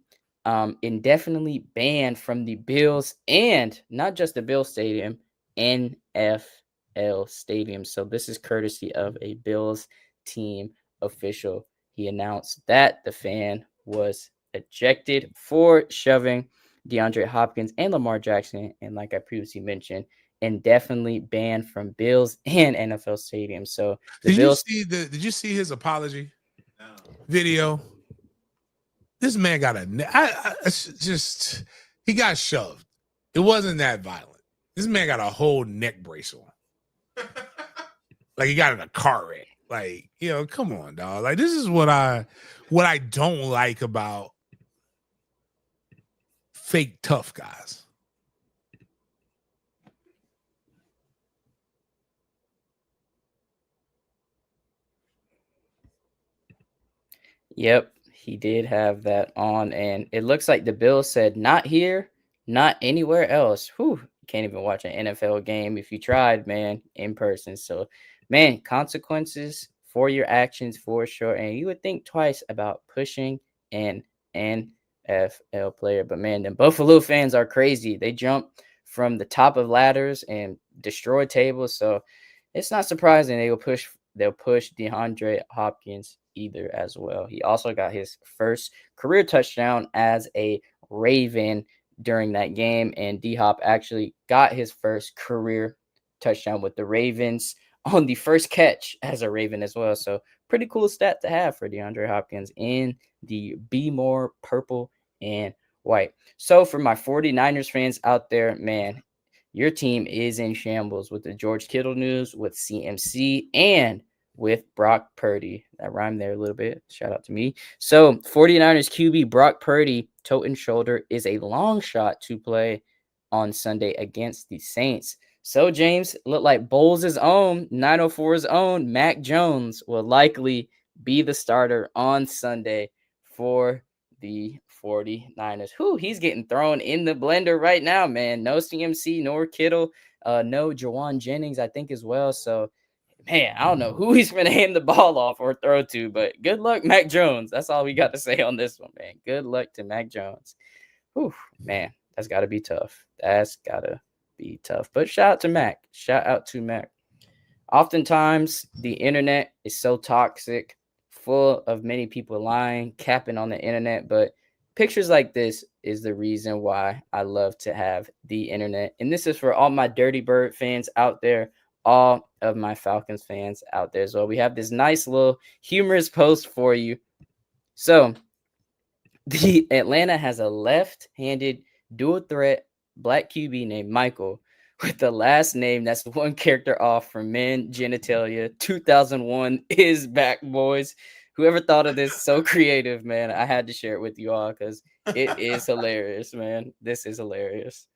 indefinitely banned from the Bills, and not just the Bills stadium, NFL stadium. So this is courtesy of a Bills team official. He announced that the fan was ejected for shoving DeAndre Hopkins and Lamar Jackson, and like I previously mentioned, indefinitely banned from Bills and NFL stadiums. So did you see his apology video? This man got just he got shoved. It wasn't that violent. This man got a whole neck brace on. Like he got in a car wreck. Like, come on, dog. Like, this is what I don't like about fake tough guys. Yep, he did have that on, and it looks like the bill said not here, not anywhere else. Whew, can't even watch an NFL game if you tried, man, in person. So, man, consequences for your actions for sure. And you would think twice about pushing an NFL player. But man, the Buffalo fans are crazy. They jump from the top of ladders and destroy tables. So it's not surprising they'll push DeAndre Hopkins either as well. He also got his first career touchdown as a Raven during that game, and D-Hop actually got his first career touchdown with the Ravens on the first catch as a Raven as well. So pretty cool stat to have for DeAndre Hopkins in the Be More purple and white. So for my 49ers fans out there, man, your team is in shambles with the George Kittle news, with CMC, and with Brock Purdy. That rhymed there a little bit. Shout out to me. So 49ers QB Brock Purdy, toe and shoulder, is a long shot to play on Sunday against the Saints. So, James, look like Bowles' own, 904's own, Mac Jones will likely be the starter on Sunday for the 49ers. Who he's getting thrown in the blender right now, man. No CMC, nor Kittle, no Jawan Jennings, I think, as well. So, man, I don't know who he's going to hand the ball off or throw to, but good luck, Mac Jones. That's all we got to say on this one, man. Good luck to Mac Jones. Whew, man, that's got to be tough. That's got to be tough. But shout out to Mac. Shout out to Mac. Oftentimes, the internet is so toxic, full of many people lying, capping on the internet, but pictures like this is the reason why I love to have the internet. And this is for all my Dirty Bird fans out there, all of my Falcons fans out there as well. We have this nice little humorous post for you. So, the Atlanta has a left-handed dual threat black QB named Michael with the last name that's one character off from Men Genitalia. 2001 is back, boys. Whoever thought of this, so creative, man. I had to share it with you all because it is hilarious, man. This is hilarious.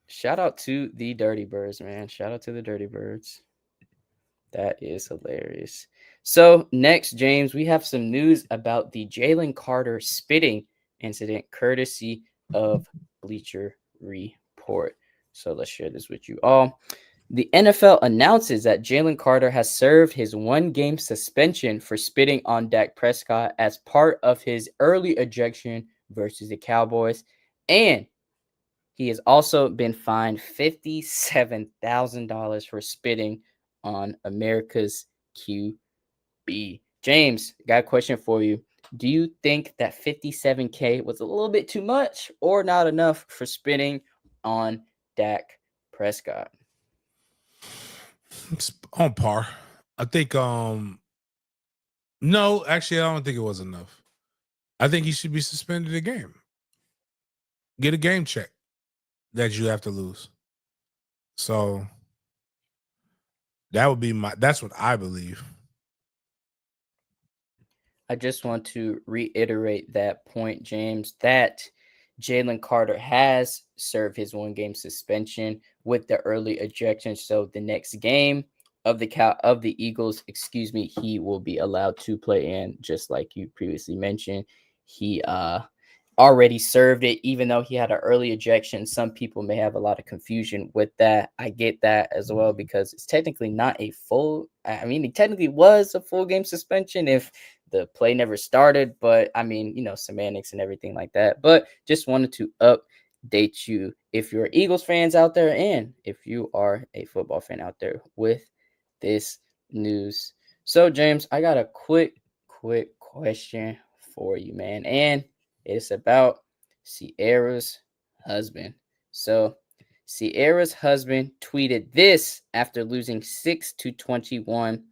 Shout out to the Dirty Birds, man. Shout out to the Dirty Birds. That is hilarious. So next, James, we have some news about the Jalen Carter spitting incident, courtesy of Bleacher Report. So let's share this with you all. The NFL announces that Jalen Carter has served his one-game suspension for spitting on Dak Prescott as part of his early ejection versus the Cowboys, and he has also been fined $57,000 for spitting on America's QB. James, got a question for you. Do you think that $57K was a little bit too much or not enough for spitting on Dak Prescott? It's on par. I think no, actually I don't think it was enough. I think he should be suspended a game. Get a game check that you have to lose. So that's what I believe. I just want to reiterate that point, James, that Jalen Carter has served his one-game suspension with the early ejection. So the next game of the Eagles, he will be allowed to play in, just like you previously mentioned. He already served it, even though he had an early ejection. Some people may have a lot of confusion with that. I get that as well, because it's technically not a full, it technically was a full game suspension if the play never started, but semantics and everything like that. But just wanted to update you if you're Eagles fans out there and if you are a football fan out there with this news. So James, I got a quick question for you, man. And it's about Sierra's husband. So Sierra's husband tweeted this after losing 6-21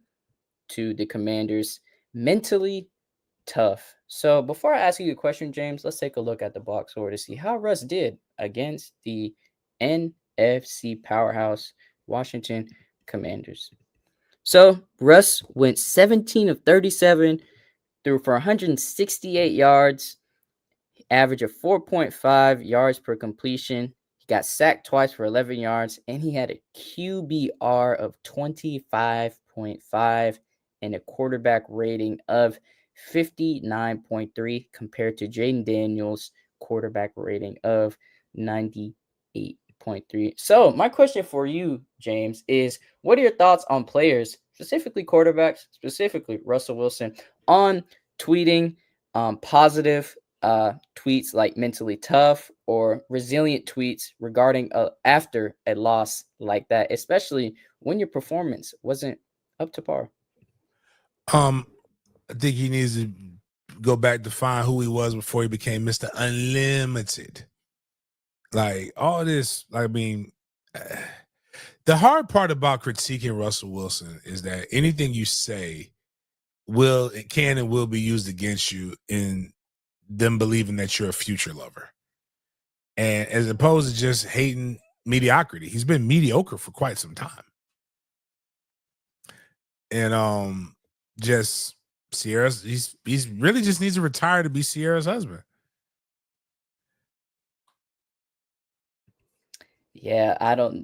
to the Commanders. Mentally, tough. So before I ask you a question, James, let's take a look at the box score to see how Russ did against the NFC powerhouse Washington Commanders. So Russ went 17 of 37, threw for 168 yards, average of 4.5 yards per completion. He got sacked twice for 11 yards, and he had a QBR of 25.5 and a quarterback rating of 59.3 compared to Jaden Daniels' quarterback rating of 98.3. So my question for you, James, is what are your thoughts on players, specifically quarterbacks, specifically Russell Wilson, on tweeting positive tweets like mentally tough or resilient tweets regarding after a loss like that, especially when your performance wasn't up to par? I think he needs to go back to find who he was before he became Mr. Unlimited. Like all this, I mean, the hard part about critiquing Russell Wilson is that anything you say can and will be used against you in them believing that you're a future lover. And as opposed to just hating mediocrity, he's been mediocre for quite some time. And just Sierra's he's really just needs to retire to be Sierra's husband. Yeah,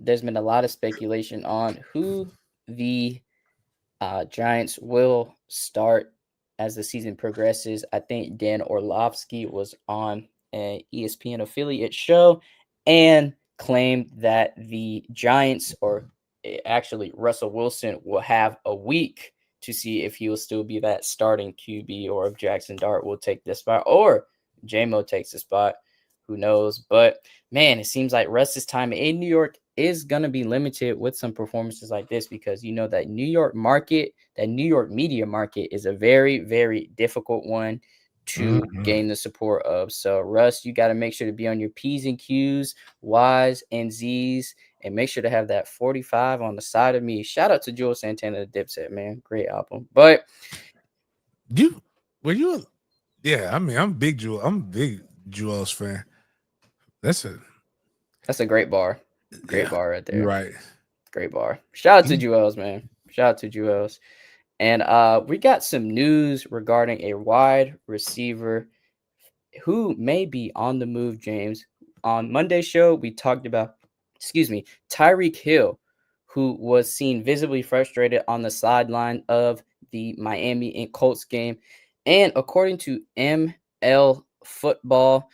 there's been a lot of speculation on who the Giants will start as the season progresses. I think Dan Orlovsky was on an ESPN affiliate show and claimed that the Giants, or actually Russell Wilson, will have a week to see if he will still be that starting QB or if Jackson Dart will take the spot or JMO takes the spot. Who knows? But man, it seems like Russ's time in New York is going to be limited with some performances like this because you know that New York market, that New York media market is a very, very difficult one to gain the support of. So, Russ, you got to make sure to be on your P's and Q's, Y's and Z's, and make sure to have that 45 on the side of me. Shout out to Joel Santana, the Dipset, man. Great album. But yeah, I mean, I'm a big Joel's fan. That's a great bar. Great bar right there. You're right. Great bar. Shout out to Joel's, man. Shout out to Joel's. And we got some news regarding a wide receiver who may be on the move, James. On Monday's show, we talked about, Tyreek Hill, who was seen visibly frustrated on the sideline of the Miami and Colts game. And according to ML Football,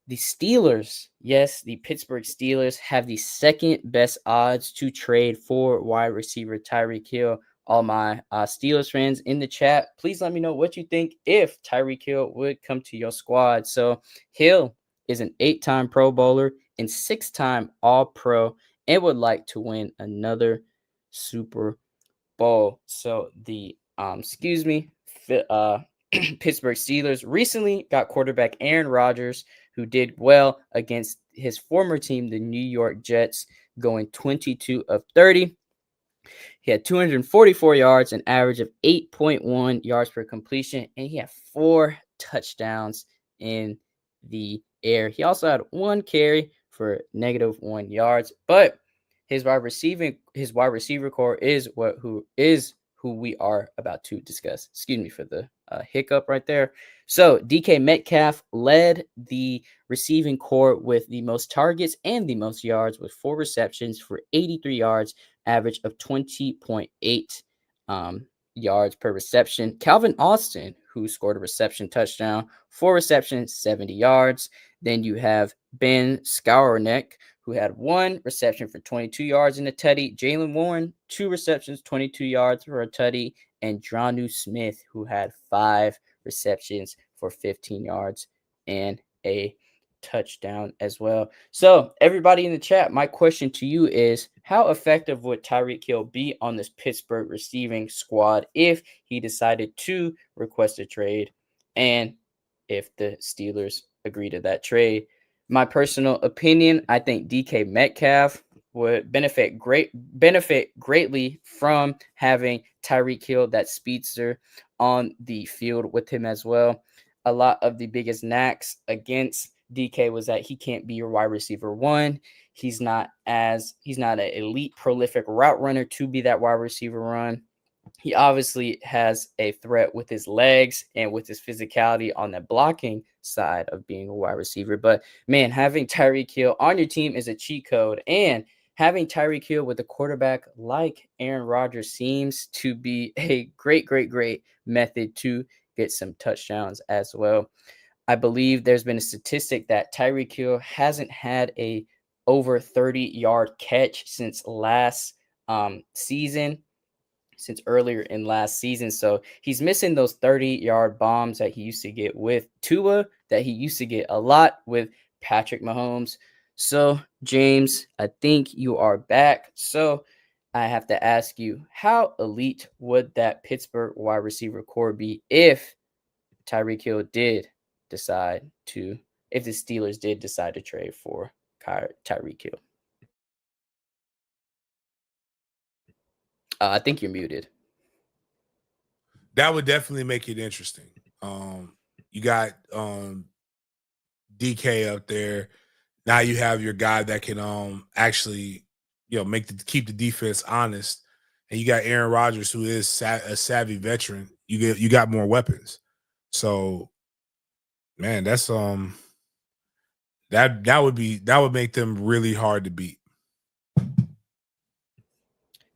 the Steelers, yes, the Pittsburgh Steelers have the second best odds to trade for wide receiver Tyreek Hill. All my Steelers fans in the chat, please let me know what you think if Tyreek Hill would come to your squad. So Hill is an 8-time Pro Bowler and 6-time All-Pro and would like to win another Super Bowl. So the Pittsburgh Steelers recently got quarterback Aaron Rodgers, who did well against his former team, the New York Jets, going 22 of 30. He had 244 yards, an average of 8.1 yards per completion, and he had 4 touchdowns in the air. He also had 1 carry for -1 yards, but his wide receiver core is who we are about to discuss. Excuse me for the hiccup right there. So DK Metcalf led the receiving core with the most targets and the most yards with 4 receptions for 83 yards, average of 20.8 yards per reception. Calvin Austin, who scored a reception touchdown, 4 receptions, 70 yards. Then you have Ben Skowronek, who had 1 reception for 22 yards in a tutty. Jalen Warren, 2 receptions, 22 yards for a tutty. And Dronu Smith, who had 5 receptions for 15 yards and a touchdown as well. So everybody in the chat, my question to you is, how effective would Tyreek Hill be on this Pittsburgh receiving squad if he decided to request a trade and if the Steelers agree to that trade? My personal opinion, I think DK Metcalf would benefit greatly from having Tyreek Hill, that speedster, on the field with him as well. A lot of the biggest knacks against DK was that he can't be your wide receiver one. He's not an elite prolific route runner to be that wide receiver run. He obviously has a threat with his legs and with his physicality on the blocking side of being a wide receiver. But man, having Tyreek Hill on your team is a cheat code, and having Tyreek Hill with a quarterback like Aaron Rodgers seems to be a great method to get some touchdowns as well. I believe there's been a statistic that Tyreek Hill hasn't had a over 30-yard catch since earlier in last season. So he's missing those 30-yard bombs that he used to get with Tua, that he used to get a lot with Patrick Mahomes. So, James, I think you are back. So I have to ask you, how elite would that Pittsburgh wide receiver core be if the Steelers did decide to trade for Tyreek Hill? I think you're muted. That would definitely make it interesting. You got DK up there. Now you have your guy that can actually, keep the defense honest. And you got Aaron Rodgers, who is a savvy veteran. You got more weapons. So, man, that's that would make them really hard to beat.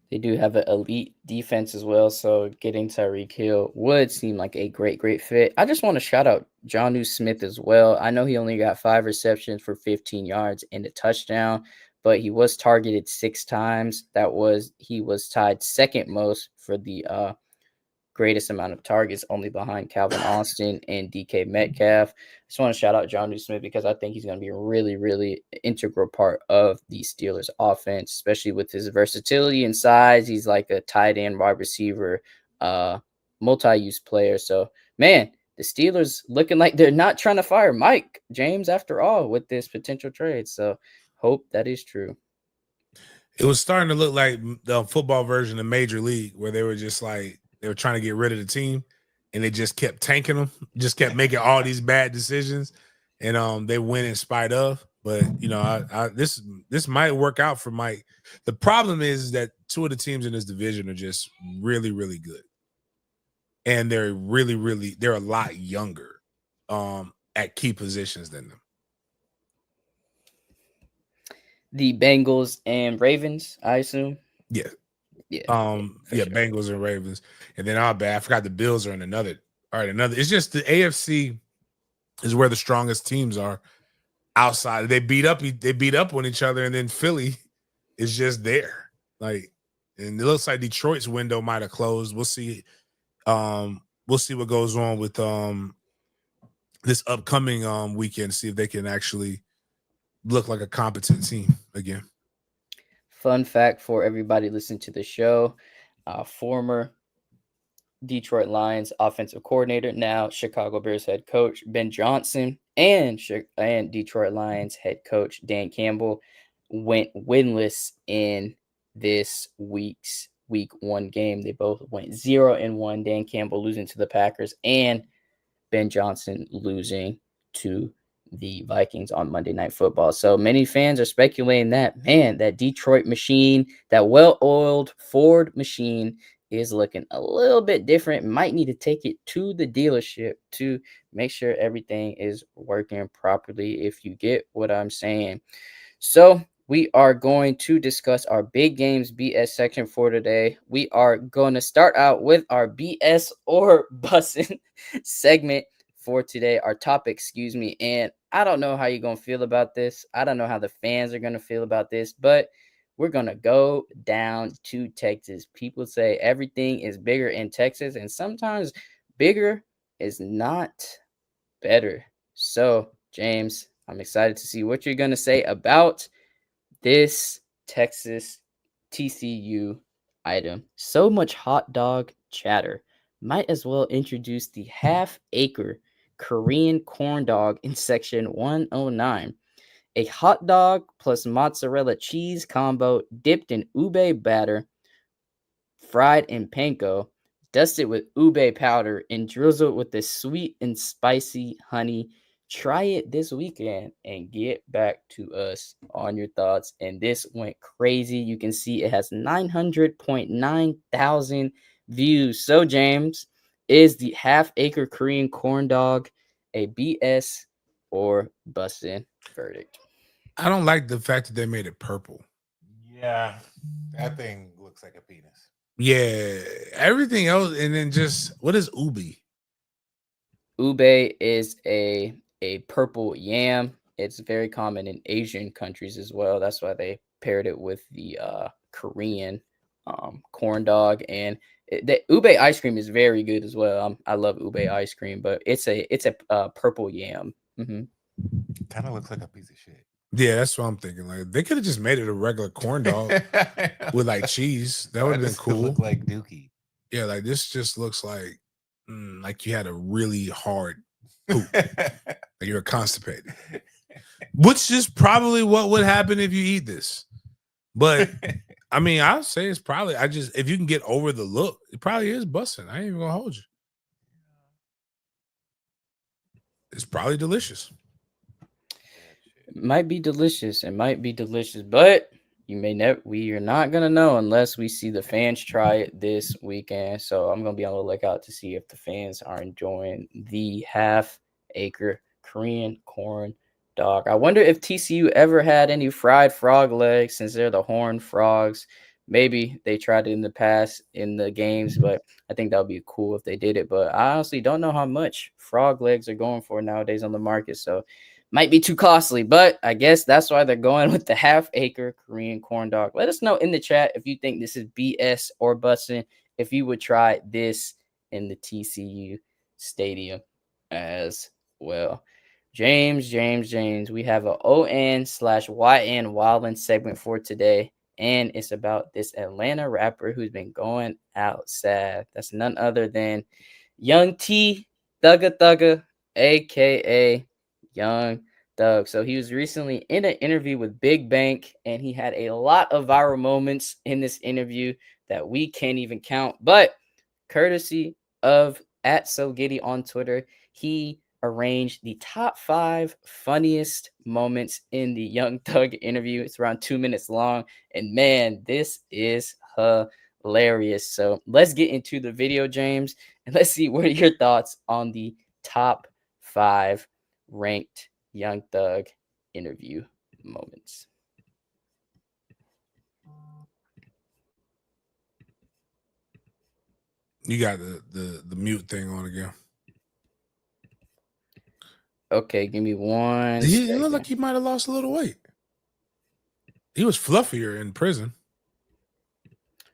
They do have an elite defense as well, so getting Tyreek Hill would seem like a great fit. I just want to shout out Jonnu Smith as well. I know he only got 5 receptions for 15 yards and a touchdown, but he was targeted 6 times. He was tied second most for the greatest amount of targets, only behind Calvin Austin and DK Metcalf. I just want to shout out Jonnu Smith because I think he's going to be a really integral part of the Steelers offense, especially with his versatility and size. He's like a tight end, wide receiver, multi-use player. So, man, the Steelers looking like they're not trying to fire Mike James after all with this potential trade. So, hope that is true. It was starting to look like the football version of Major League, where they were just like, they were trying to get rid of the team, and they just kept tanking them, just kept making all these bad decisions, and they win in spite of. But this might work out for Mike. The problem is that 2 of the teams in this division are just really good, and they're they're a lot younger at key positions than them. The Bengals and Ravens, I assume. Yeah. Yeah. Sure. Bengals and Ravens, and then I forgot the Bills are in another. All right, another. It's just the AFC is where the strongest teams are. Outside, they beat up on each other, and then Philly is just there. Like, and it looks like Detroit's window might have closed. We'll see. We'll see what goes on with this upcoming weekend. See if they can actually look like a competent team again. Fun fact for everybody listening to the show, former Detroit Lions offensive coordinator, now Chicago Bears head coach Ben Johnson, and Detroit Lions head coach Dan Campbell went winless in this week 1 game. They both went 0-1. Dan Campbell losing to the Packers and Ben Johnson losing to the Vikings on Monday Night Football. So many fans are speculating that, man, that Detroit machine, that well-oiled Ford machine, is looking a little bit different. Might need to take it to the dealership to make sure everything is working properly, if you get what I'm saying. So we are going to discuss our Big Games BS section for today. We are going to start out with our BS or bussin' segment for today, our topic, and I don't know how you're going to feel about this. I don't know how the fans are going to feel about this, but we're going to go down to Texas. People say everything is bigger in Texas, and sometimes bigger is not better. So, James, I'm excited to see what you're going to say about this Texas TCU item. So much hot dog chatter. Might as well introduce the half-acre Korean corn dog in section 109. a hot dog plus mozzarella cheese combo dipped in ube batter, fried in panko, dusted with ube powder, and drizzled with the sweet and spicy honey. Try it this weekend and get back to us on your thoughts. And this went crazy. You can see it has 900.9 thousand views. So, James, is the half-acre Korean corn dog a BS or bussin' verdict? I don't like the fact that they made it purple. Yeah, that thing looks like a penis. Yeah, everything else, and then just what is ubi? Ube is a purple yam. It's very common in Asian countries as well. That's why they paired it with the Korean corn dog. And the ube ice cream is very good as well. I love ube ice cream, but it's a purple yam. Kind of looks like a piece of shit. Yeah, that's what I'm thinking. Like they could have just made it a regular corn dog with like cheese. That would have been cool. Look like Dookie. Yeah, like this just looks like you had a really hard poop. Like you're constipated. Which is probably what would happen if you eat this. But I mean, I'll say it's probably if you can get over the look, it probably is busting. I ain't even gonna hold you. It's probably delicious. It might be delicious. But we are not gonna know unless we see the fans try it this weekend. So I'm gonna be on the lookout to see if the fans are enjoying the half-acre Korean corn dog. I wonder if TCU ever had any fried frog legs, since they're the Horned Frogs. Maybe they tried it in the past in the games, but I think that would be cool if they did it. But I honestly don't know how much frog legs are going for nowadays on the market, so might be too costly. But I guess that's why they're going with the half-acre Korean corn dog. Let us know in the chat if you think this is BS or bussin', if you would try this in the TCU stadium as well. James, we have a ON/YN Wildin segment for today, and it's about this Atlanta rapper who's been going out sad. That's none other than Young T Thugga, aka Young Thug. So he was recently in an interview with Big Bank, and he had a lot of viral moments in this interview that we can't even count. But courtesy of @SoGiddy on Twitter, he arranged the top 5 funniest moments in the Young Thug interview. It's around 2 minutes long, and man, this is hilarious. So let's get into the video, James, and let's see what are your thoughts on the top 5 ranked Young Thug interview moments. You got the mute thing on again. Okay, give me one. He looked like he might have lost a little weight. He was fluffier in prison.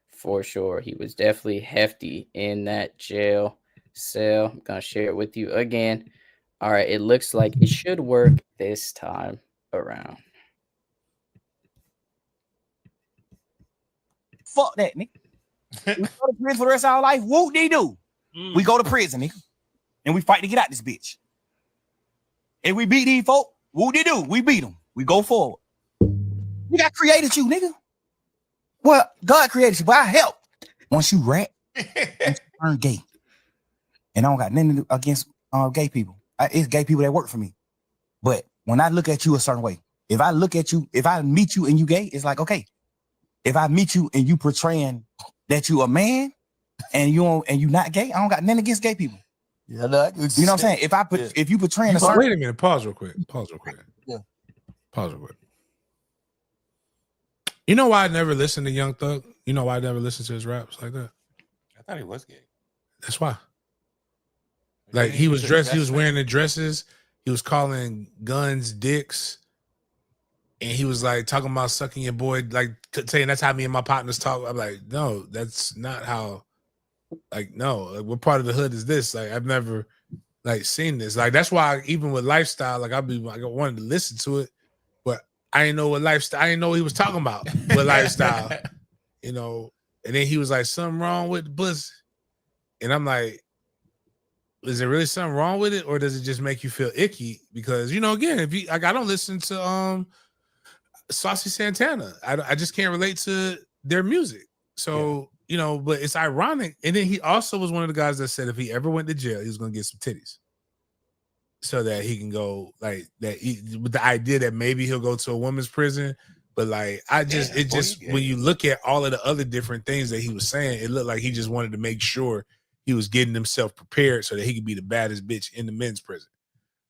For sure. He was definitely hefty in that jail cell. I'm going to share it with you again. All right, it looks like it should work this time around. Fuck that, nigga. We go to prison for the rest of our life. Whoop they do. We go to prison, nigga. And we fight to get out this bitch. And we beat these folk. Whoop they do. We beat them. We go forward. We got created you, nigga. Well, God created you, but I help. Once you rat, you turn gay. And I don't got nothing against gay people. It's gay people that work for me. But when I look at you a certain way, if I look at you, if I meet you and you gay, it's like, okay. If I meet you and you portraying that you a man and you not gay, I don't got nothing against gay people. Yeah, no, you know what I'm saying? If you portraying a certain, wait a minute, pause real quick. Yeah. Pause real quick. You know why I never listened to Young Thug? You know why I never listened to his raps like that? I thought he was gay. That's why. Like he was dressed, he was wearing the dresses, he was calling guns dicks, and he was like talking about sucking your boy, like saying that's how me and my partners talk. I'm like, no, that's not how. Like, no, like, what part of the hood is this? Like, I've never like seen this. Like, that's why even with lifestyle, like I wanted to listen to it, but I didn't know what lifestyle. I didn't know what he was talking about with lifestyle, you know. And then he was like, something wrong with the pussy, and I'm like, is there really something wrong with it, or does it just make you feel icky? Because again, if you like, I don't listen to Saucy Santana. I just can't relate to their music. So but it's ironic. And then he also was one of the guys that said if he ever went to jail, he was gonna get some titties, so that he can go like that. With the idea that maybe he'll go to a women's prison. But like, when you look at all of the other different things that he was saying, it looked like he just wanted to make sure he was getting himself prepared so that he could be the baddest bitch in the men's prison.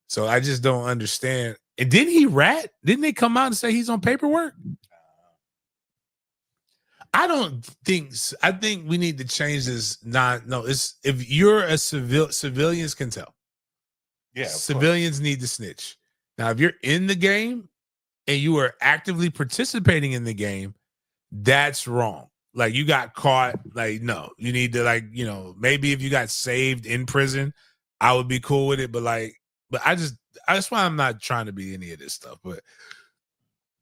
So I just don't understand. And didn't he rat? Didn't they come out and say he's on paperwork? I don't think. I think we need to change this. It's if you're a civilians can tell. Yeah, civilians need to snitch. Now, if you're in the game and you are actively participating in the game, that's wrong. Like you got caught, like no, you need to maybe if you got saved in prison, I would be cool with it. But that's why I'm not trying to be any of this stuff. But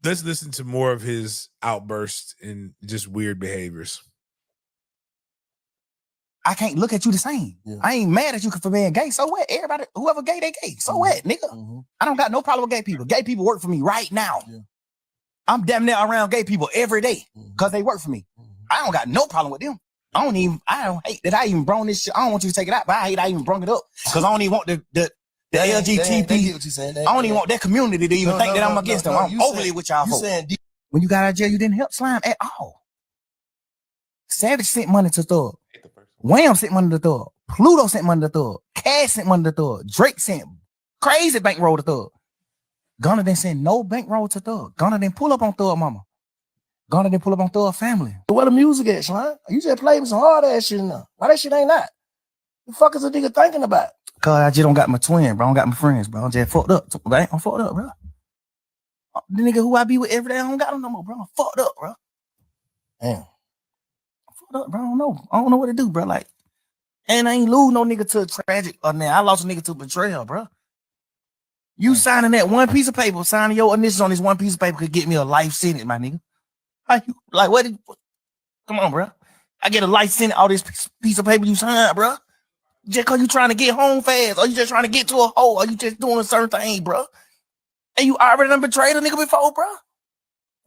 let's listen to more of his outbursts and just weird behaviors. I can't look at you the same. Yeah. I ain't mad at you for being gay. So what? Everybody, whoever gay, they gay. So what, nigga? I don't got no problem with gay people. Gay people work for me right now. Yeah. I'm damn near around gay people every day because they work for me. I don't got no problem with them. I don't hate that I even brought this shit. I don't want you to take it out, but I hate I even brought it up because I don't even want the LGBT. I don't even want that community to even think that I'm against them. I'm overly with y'all folks. When you got out of jail, you didn't help Slime at all. Savage sent money to Thug. Wham sent money to Thug. Pluto sent money to Thug. Cash sent money to Thug. Drake sent crazy bankroll to Thug. Gunna didn't send no bankroll to Thug. Gunna didn't pull up on Thug mama. Gunna didn't pull up on Thug family. So where the music at, Slime? You just played with some hard ass shit now. Why that shit ain't that? The fuck is a nigga thinking about? Cause I just don't got my twin, bro. I don't got my friends, bro. I'm just fucked up. Right? I'm fucked up, bro. The nigga who I be with every day, I don't got him no more, bro. I'm fucked up, bro. Damn. Up, bro. I don't know what to do, bro. Like, and I ain't lose no nigga to a tragic or now. I lost a nigga to betrayal, bro. You signing that one piece of paper, signing your initials on this one piece of paper could get me a life sentence, my nigga. How you like what? Come on, bro. I get a life sentence all this piece of paper you signed, bro. Just cause you trying to get home fast, or you just trying to get to a hole, or you just doing a certain thing, bro. And you already done betrayed a nigga before, bro.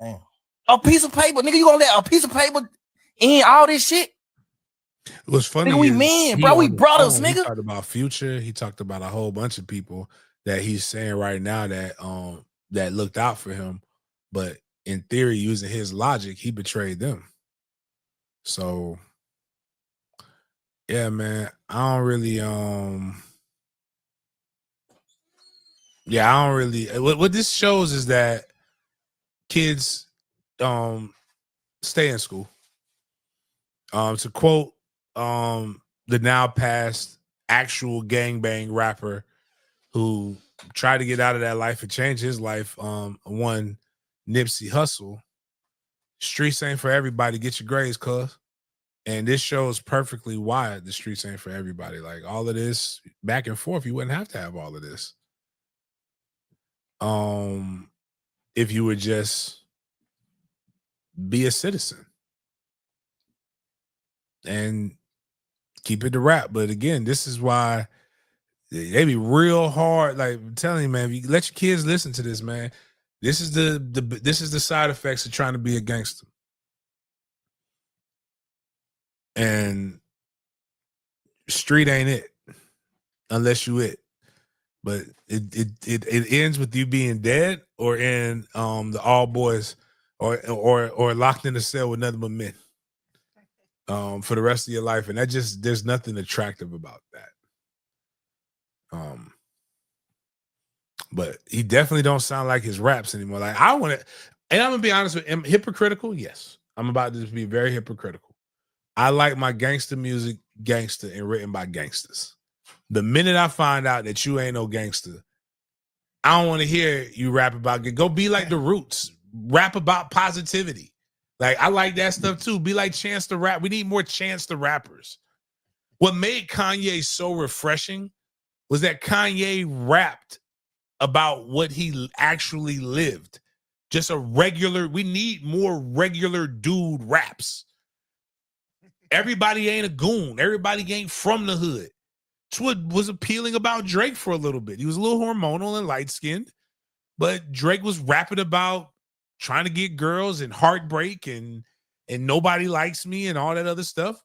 Damn. A piece of paper, nigga. You gonna let a piece of paper in all this shit? What's funny? Nigga, we men, bro. We brothers, nigga. He talked about Future. He talked about a whole bunch of people that he's saying right now that that looked out for him, but in theory, using his logic, he betrayed them. So, yeah, man, I don't really what this shows is that kids stay in school. To quote the now past actual gangbang rapper who tried to get out of that life and change his life, one Nipsey Hussle, streets ain't for everybody. Get your grades, cuz. And this shows perfectly why the streets ain't for everybody. Like all of this back and forth, you wouldn't have to have all of this. If you would just be a citizen and keep it to rap. But again, this is why they be real hard. Like I'm telling you, man, if you let your kids listen to this, man. This is the side effects of trying to be a gangster. And street ain't it unless you it. But it ends with you being dead or in the all boys or locked in a cell with nothing but men for the rest of your life. And there's nothing attractive about that. But he definitely don't sound like his raps anymore. Like I want to, and I'm gonna be honest with him, hypocritical. Yes, I'm about to be very hypocritical. I like my gangster music, gangster and written by gangsters. The minute I find out that you ain't no gangster, I don't want to hear you rap about go be like the Roots, rap about positivity. Like I like that stuff too. Be like Chance the Rap. We need more Chance the Rappers. What made Kanye so refreshing was that Kanye rapped about what he actually lived. Just we need more regular dude raps. Everybody ain't a goon. Everybody ain't from the hood. what was appealing about Drake for a little bit. He was a little hormonal and light-skinned, but Drake was rapping about trying to get girls and heartbreak and nobody likes me and all that other stuff.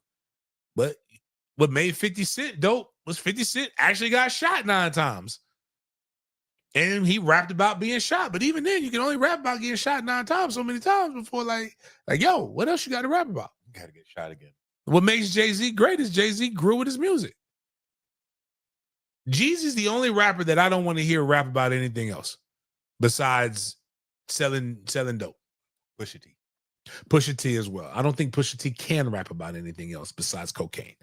But what made 50 Cent dope was 50 Cent actually got shot 9 times. And he rapped about being shot. But even then, you can only rap about getting shot 9 times so many times before like, yo, what else you got to rap about? You got to get shot again. What makes Jay-Z great is Jay-Z grew with his music. Jeezy's the only rapper that I don't want to hear rap about anything else besides selling dope. Pusha T as well. I don't think Pusha T can rap about anything else besides cocaine.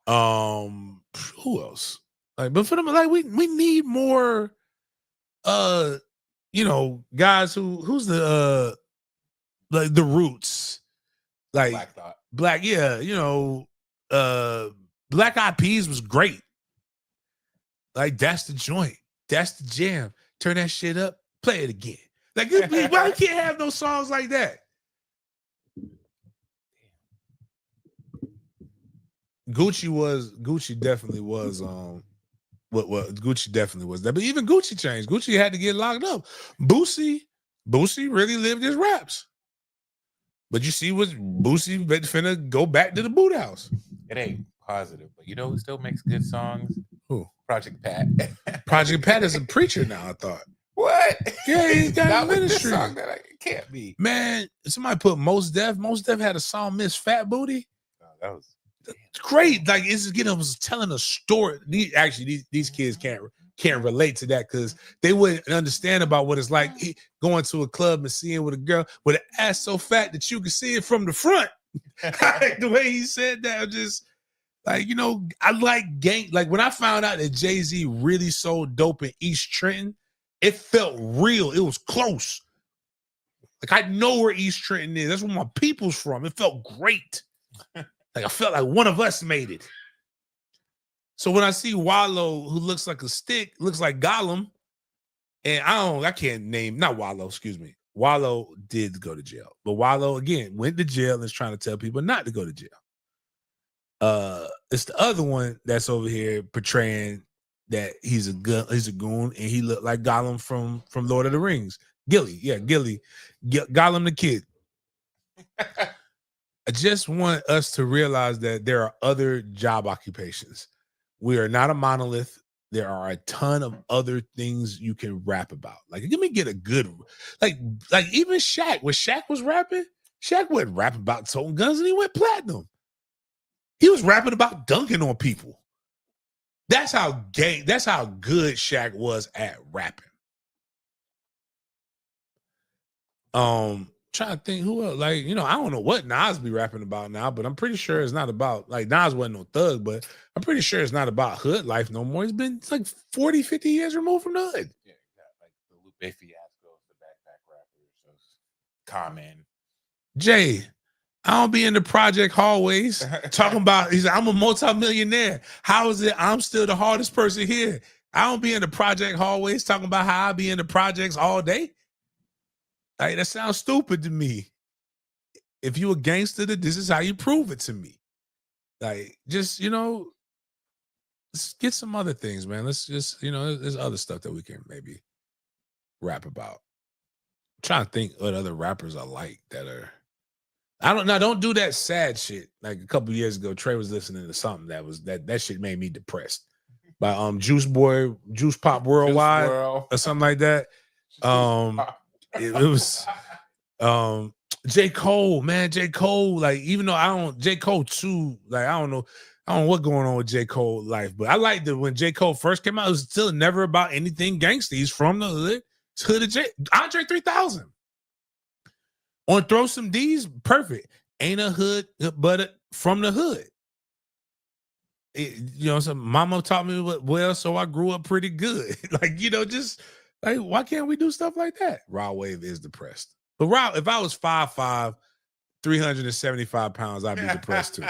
Who else? Like, but for them, like we need more guys who's the like the Roots, like Black Thought. Black Eyed Peas was great. Like that's the joint, that's the jam. Turn that shit up, play it again. Like why you can't have no songs like that? Gucci definitely was what Gucci definitely was that. But even Gucci changed. Gucci had to get locked up. Boosie really lived his raps. But you see what Boosie finna go back to the boot house. It ain't positive, but you know who still makes good songs? Who? Project Pat. Project Pat is a preacher now, I thought. What? Yeah, he's got that a was ministry. this song that it can't be. Man, somebody put Mos Def. Mos Def had a song, Miss Fat Booty. Oh, that was It's great. Like it's was telling a story. These kids can't relate to that because they wouldn't understand about what it's like going to a club and seeing with a girl with an ass so fat that you can see it from the front. Like, the way he said that, I'm just like, I like gang. Like when I found out that Jay-Z really sold dope in East Trenton, it felt real. It was close. Like I know where East Trenton is. That's where my people's from. It felt great. Like I felt like one of us made it. So when I see Wallow, who looks like a stick, looks like Gollum, and I can't name, not Wallow, excuse me. Wallow did go to jail, but Wallow again went to jail and is trying to tell people not to go to jail. It's the other one that's over here portraying that he's a goon, and he looked like Gollum from Lord of the Rings. Gilly, Gollum the kid. I just want us to realize that there are other job occupations. We are not a monolith. There are a ton of other things you can rap about. Like, let me get a good, like even Shaq. When Shaq was rapping, Shaq wasn't rapping about toting guns and he went platinum. He was rapping about dunking on people. That's how good Shaq was at rapping. Trying to think who else, like, I don't know what Nas be rapping about now, but I'm pretty sure it's not about, like, Nas wasn't no thug, but I'm pretty sure it's not about hood life no more. He's been like 40, 50 years removed from the hood. Yeah, like the Lupe fiasco, the backpack rappers, Common. Jay, I don't be in the project hallways talking about, I'm a multimillionaire. How is it I'm still the hardest person here? I don't be in the project hallways talking about how I be in the projects all day. Like, that sounds stupid to me. If you a gangster, this is how you prove it to me. Like, just, let's get some other things, man. Let's just, there's other stuff that we can maybe rap about. I'm trying to think what other rappers I like that are, don't do that sad shit. Like a couple years ago, Trey was listening to something that shit made me depressed. By Juice Pop Worldwide or something like that. It was J. Cole, man. J. Cole, like, even though J. Cole too, like, I don't know what's going on with J. Cole life, but I liked that when J. Cole first came out, it was still never about anything gangster. He's from the hood. It's hood of Andre 3000. On Throw Some D's, perfect. Ain't a hood, but from the hood. So mama taught me well, so I grew up pretty good. Like, just like, why can't we do stuff like that? Raw Wave is depressed. But if I was 5'5", 375 pounds, I'd be depressed too.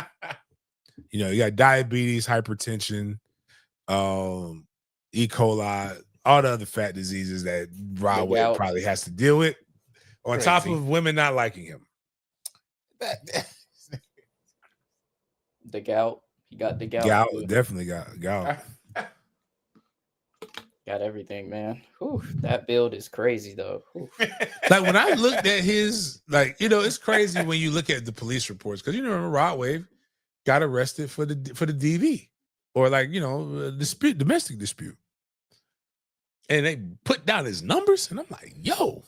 You got diabetes, hypertension, E. coli, all the other fat diseases that Raw Wave probably has to deal with. On top of women not liking him. The gout. He got the gout. Gout, too. definitely got gout. Got everything, man. Whew, that build is crazy though. Whew. Like when I looked at his, like, you know, it's crazy when you look at the police reports because you know Rod Wave got arrested for the DV or like, you know, domestic dispute, and they put down his numbers, and I'm like, yo,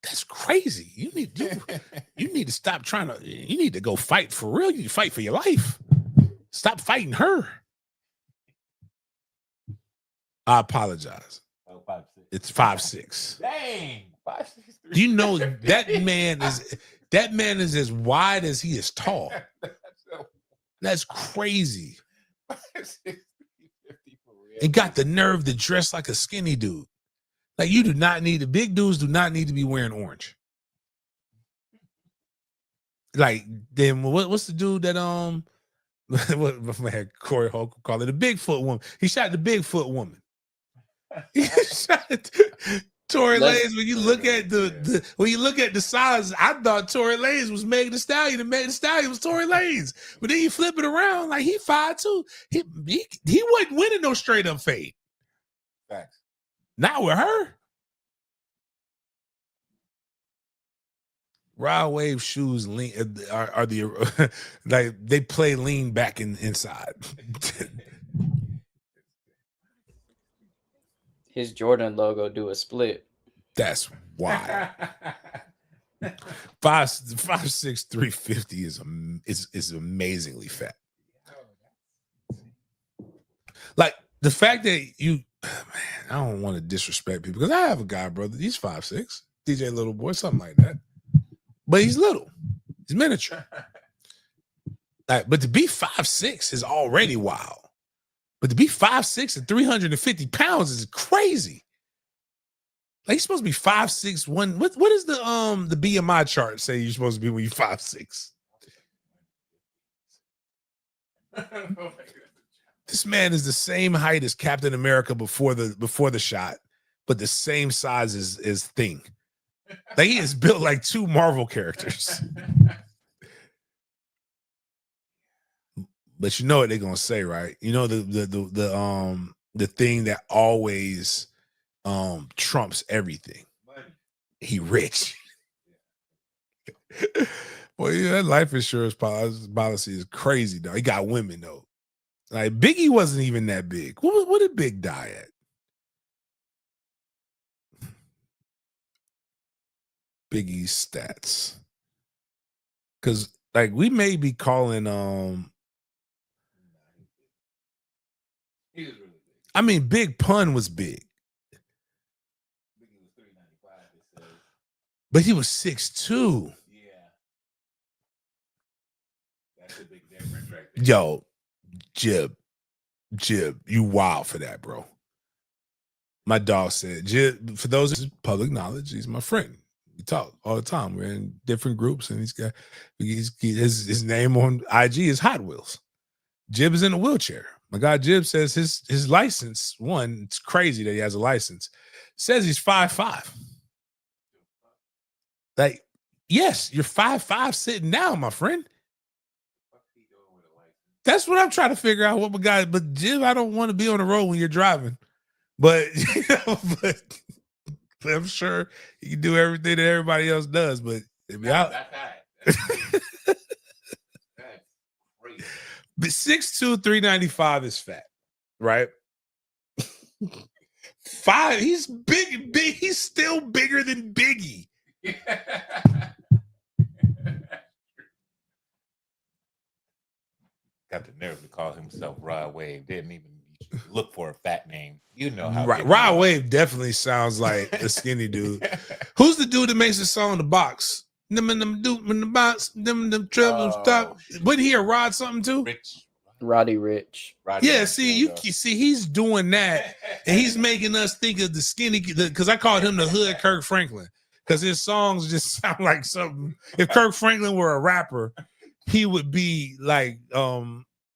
that's crazy. You need to stop trying to. You need to go fight for real. You need to fight for your life. Stop fighting her. I apologize. Oh, 5'6". It's 5'6". Dang, 5'6". Do you know that man is as wide as he is tall? That's crazy. 5'6", 350 for real. And got the nerve to dress like a skinny dude. Like you do not need the big dudes do not need to be wearing orange. Like then what's the dude that what man Corey Hulk call it a Bigfoot woman? He shot the Bigfoot woman. He shot Tory Lanez. When you look at the size, I thought Tory Lanez was Megan Thee Stallion, and Megan Thee Stallion was Tory Lanez. But then you flip it around, like he 5'2". He wasn't winning no straight up fade. Facts. Not with her. Rod Wave shoes lean are the like they play lean back inside. His Jordan logo do a split. That's why 5'6", 350 is amazingly fat. Like the fact that you, man, I don't want to disrespect people because I have a guy brother. He's 5'6", DJ Little Boy, something like that. But he's little. He's miniature. Like, but to be 5'6" is already wild. But to be 5'6" and 350 pounds is crazy. Like he's supposed to be 5'6". What is the BMI chart say you're supposed to be when you're 5'6"? This man is the same height as Captain America before the shot, but the same size as Thing. Like he is built like two Marvel characters. But you know what they're gonna say, right? You know the thing that always trumps everything. He rich. Well, yeah, that life insurance policy is crazy though. He got women though. Like Biggie wasn't even that big. What did Big die at? Biggie's stats. Cause like we may be calling He was really big. I mean Big Pun was big. Biggie was 395, they said. But he was 6'2". Yeah. That's a big difference right there. Yo, Jib, you wild for that, bro. My dog said, Jib, for those who's public knowledge, he's my friend. We talk all the time. We're in different groups, and his name on IG is Hot Wheels. Jib is in a wheelchair. My guy Jib says his license, one, it's crazy that he has a license, says he's 5'5". Like, yes, you're 5'5" sitting down, my friend. That's what I'm trying to figure out. What my guy, but Jim, I don't want to be on the road when you're driving. But you know, but I'm sure you can do everything that everybody else does. But if y'all, That's crazy. but 6'2", 395 is fat, right? 5, he's big. He's still bigger than Biggie. Got the nerve to call himself Rod Wave. Didn't even look for a fat name. You know how Rod Wave definitely sounds like a skinny dude. Who's the dude that makes the song The Box? Them in the box, them trebles top. Wasn't he a Rod something too? Roddy Rich. Yeah, see, you see, he's doing that, and he's making us think of the skinny. Because I called him the Hood Kirk Franklin, because his songs just sound like something. If Kirk Franklin were a rapper, he would be like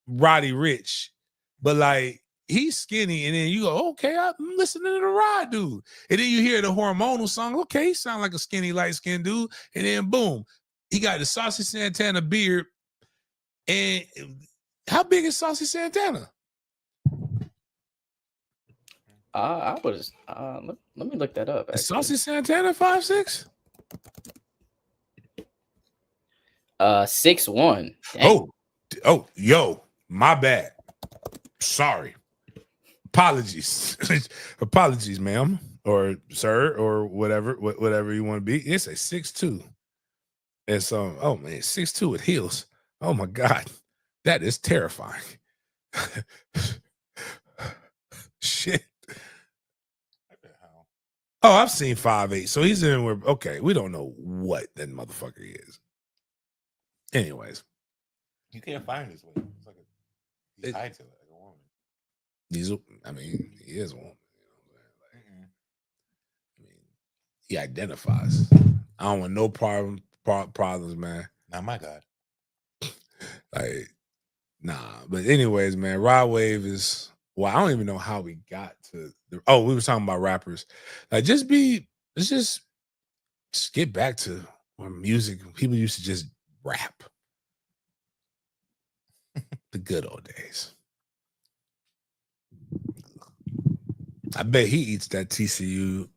Roddy Rich, but like he's skinny, and then you go, okay, I'm listening to the Rod dude, and then you hear the hormonal song. Okay, he sound like a skinny light skinned dude, and then boom, he got the Saucy Santana beard, and How big is Saucy Santana? I was let me look that up. Is Actually. Saucy Santana 5'6"? 6'1". Dang. Oh, yo, my bad. Sorry. Apologies. Apologies, ma'am, or sir, or whatever you want to be. It's a 6'2". And so, oh man, 6'2" with heels. Oh my God. That is terrifying. Shit. Oh, I've seen 5'8". So he's in where, okay, we don't know what that motherfucker is. Anyways. You can't find his way. It's like he's tied to it like a woman. He is a woman. You know what I'm saying? I mean, he identifies. I don't want no problems, man. Not my God. Like, nah. But anyways, man, Rod Wave is, well, I don't even know how we got to we were talking about rappers. Like, let's just get back to when music, people used to just rap. The good old days. I bet he eats that TCU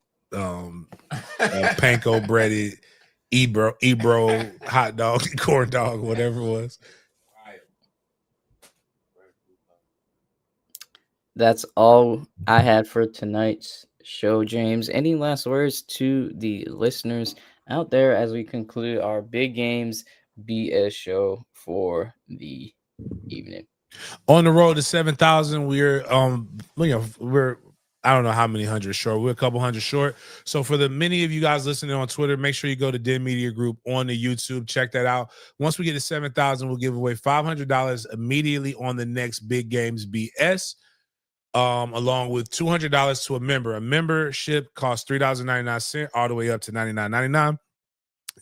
panko breaded Ebro hot dog, corn dog, whatever it was. That's all I had for tonight's show, James. Any last words to the listeners out there as we conclude our Big Games BS show for the evening? On the road to 7,000, we're I don't know how many hundred short. We're a couple hundred short. So for the many of you guys listening on Twitter, make sure you go to Den Media Group on the YouTube. Check that out. Once we get to 7,000, we'll give away $500 immediately on the next Big Games BS, along with $200 to a member. A membership costs $3.99 all the way up to $99.99.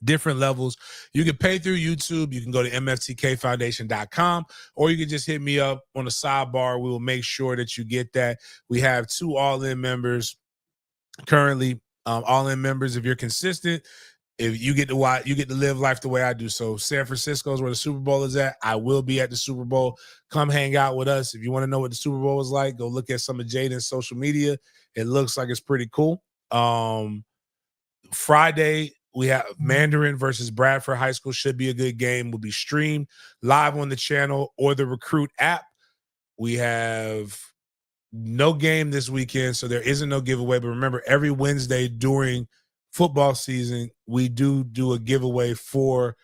Different levels. You can pay through YouTube. You can go to MFTkFoundation.com, or you can just hit me up on the sidebar. We will make sure that you get that. We have 2 all-in members currently. All-in members, if you're consistent, if you get to watch, you get to live life the way I do. So San Francisco is where the Super Bowl is at. I will be at the Super Bowl. Come hang out with us. If you want to know what the Super Bowl is like, go look at some of Jaden's social media. It looks like it's pretty cool. Friday, we have Mandarin versus Bradford High School. Should be a good game. Will be streamed live on the channel or the Recruit app. We have no game this weekend, so there isn't no giveaway. But remember, every Wednesday during football season, we do a giveaway for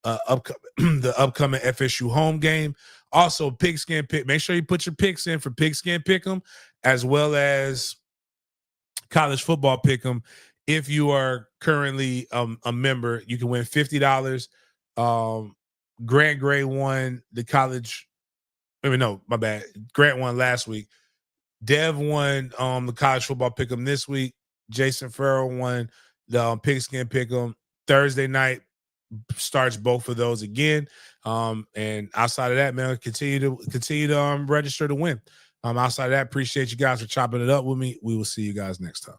the upcoming FSU home game. Also, Pigskin Pick. Make sure you put your picks in for Pigskin Pick'em, as well as college football Pick'em. If you are currently a member, you can win $50. Grant Gray won the college. No, my bad. Grant won last week. Dev won the college football pick'em this week. Jason Farrell won the Pigskin Pick'em. Thursday night starts both of those again. And outside of that, man, continue to register to win. Outside of that, appreciate you guys for chopping it up with me. We will see you guys next time.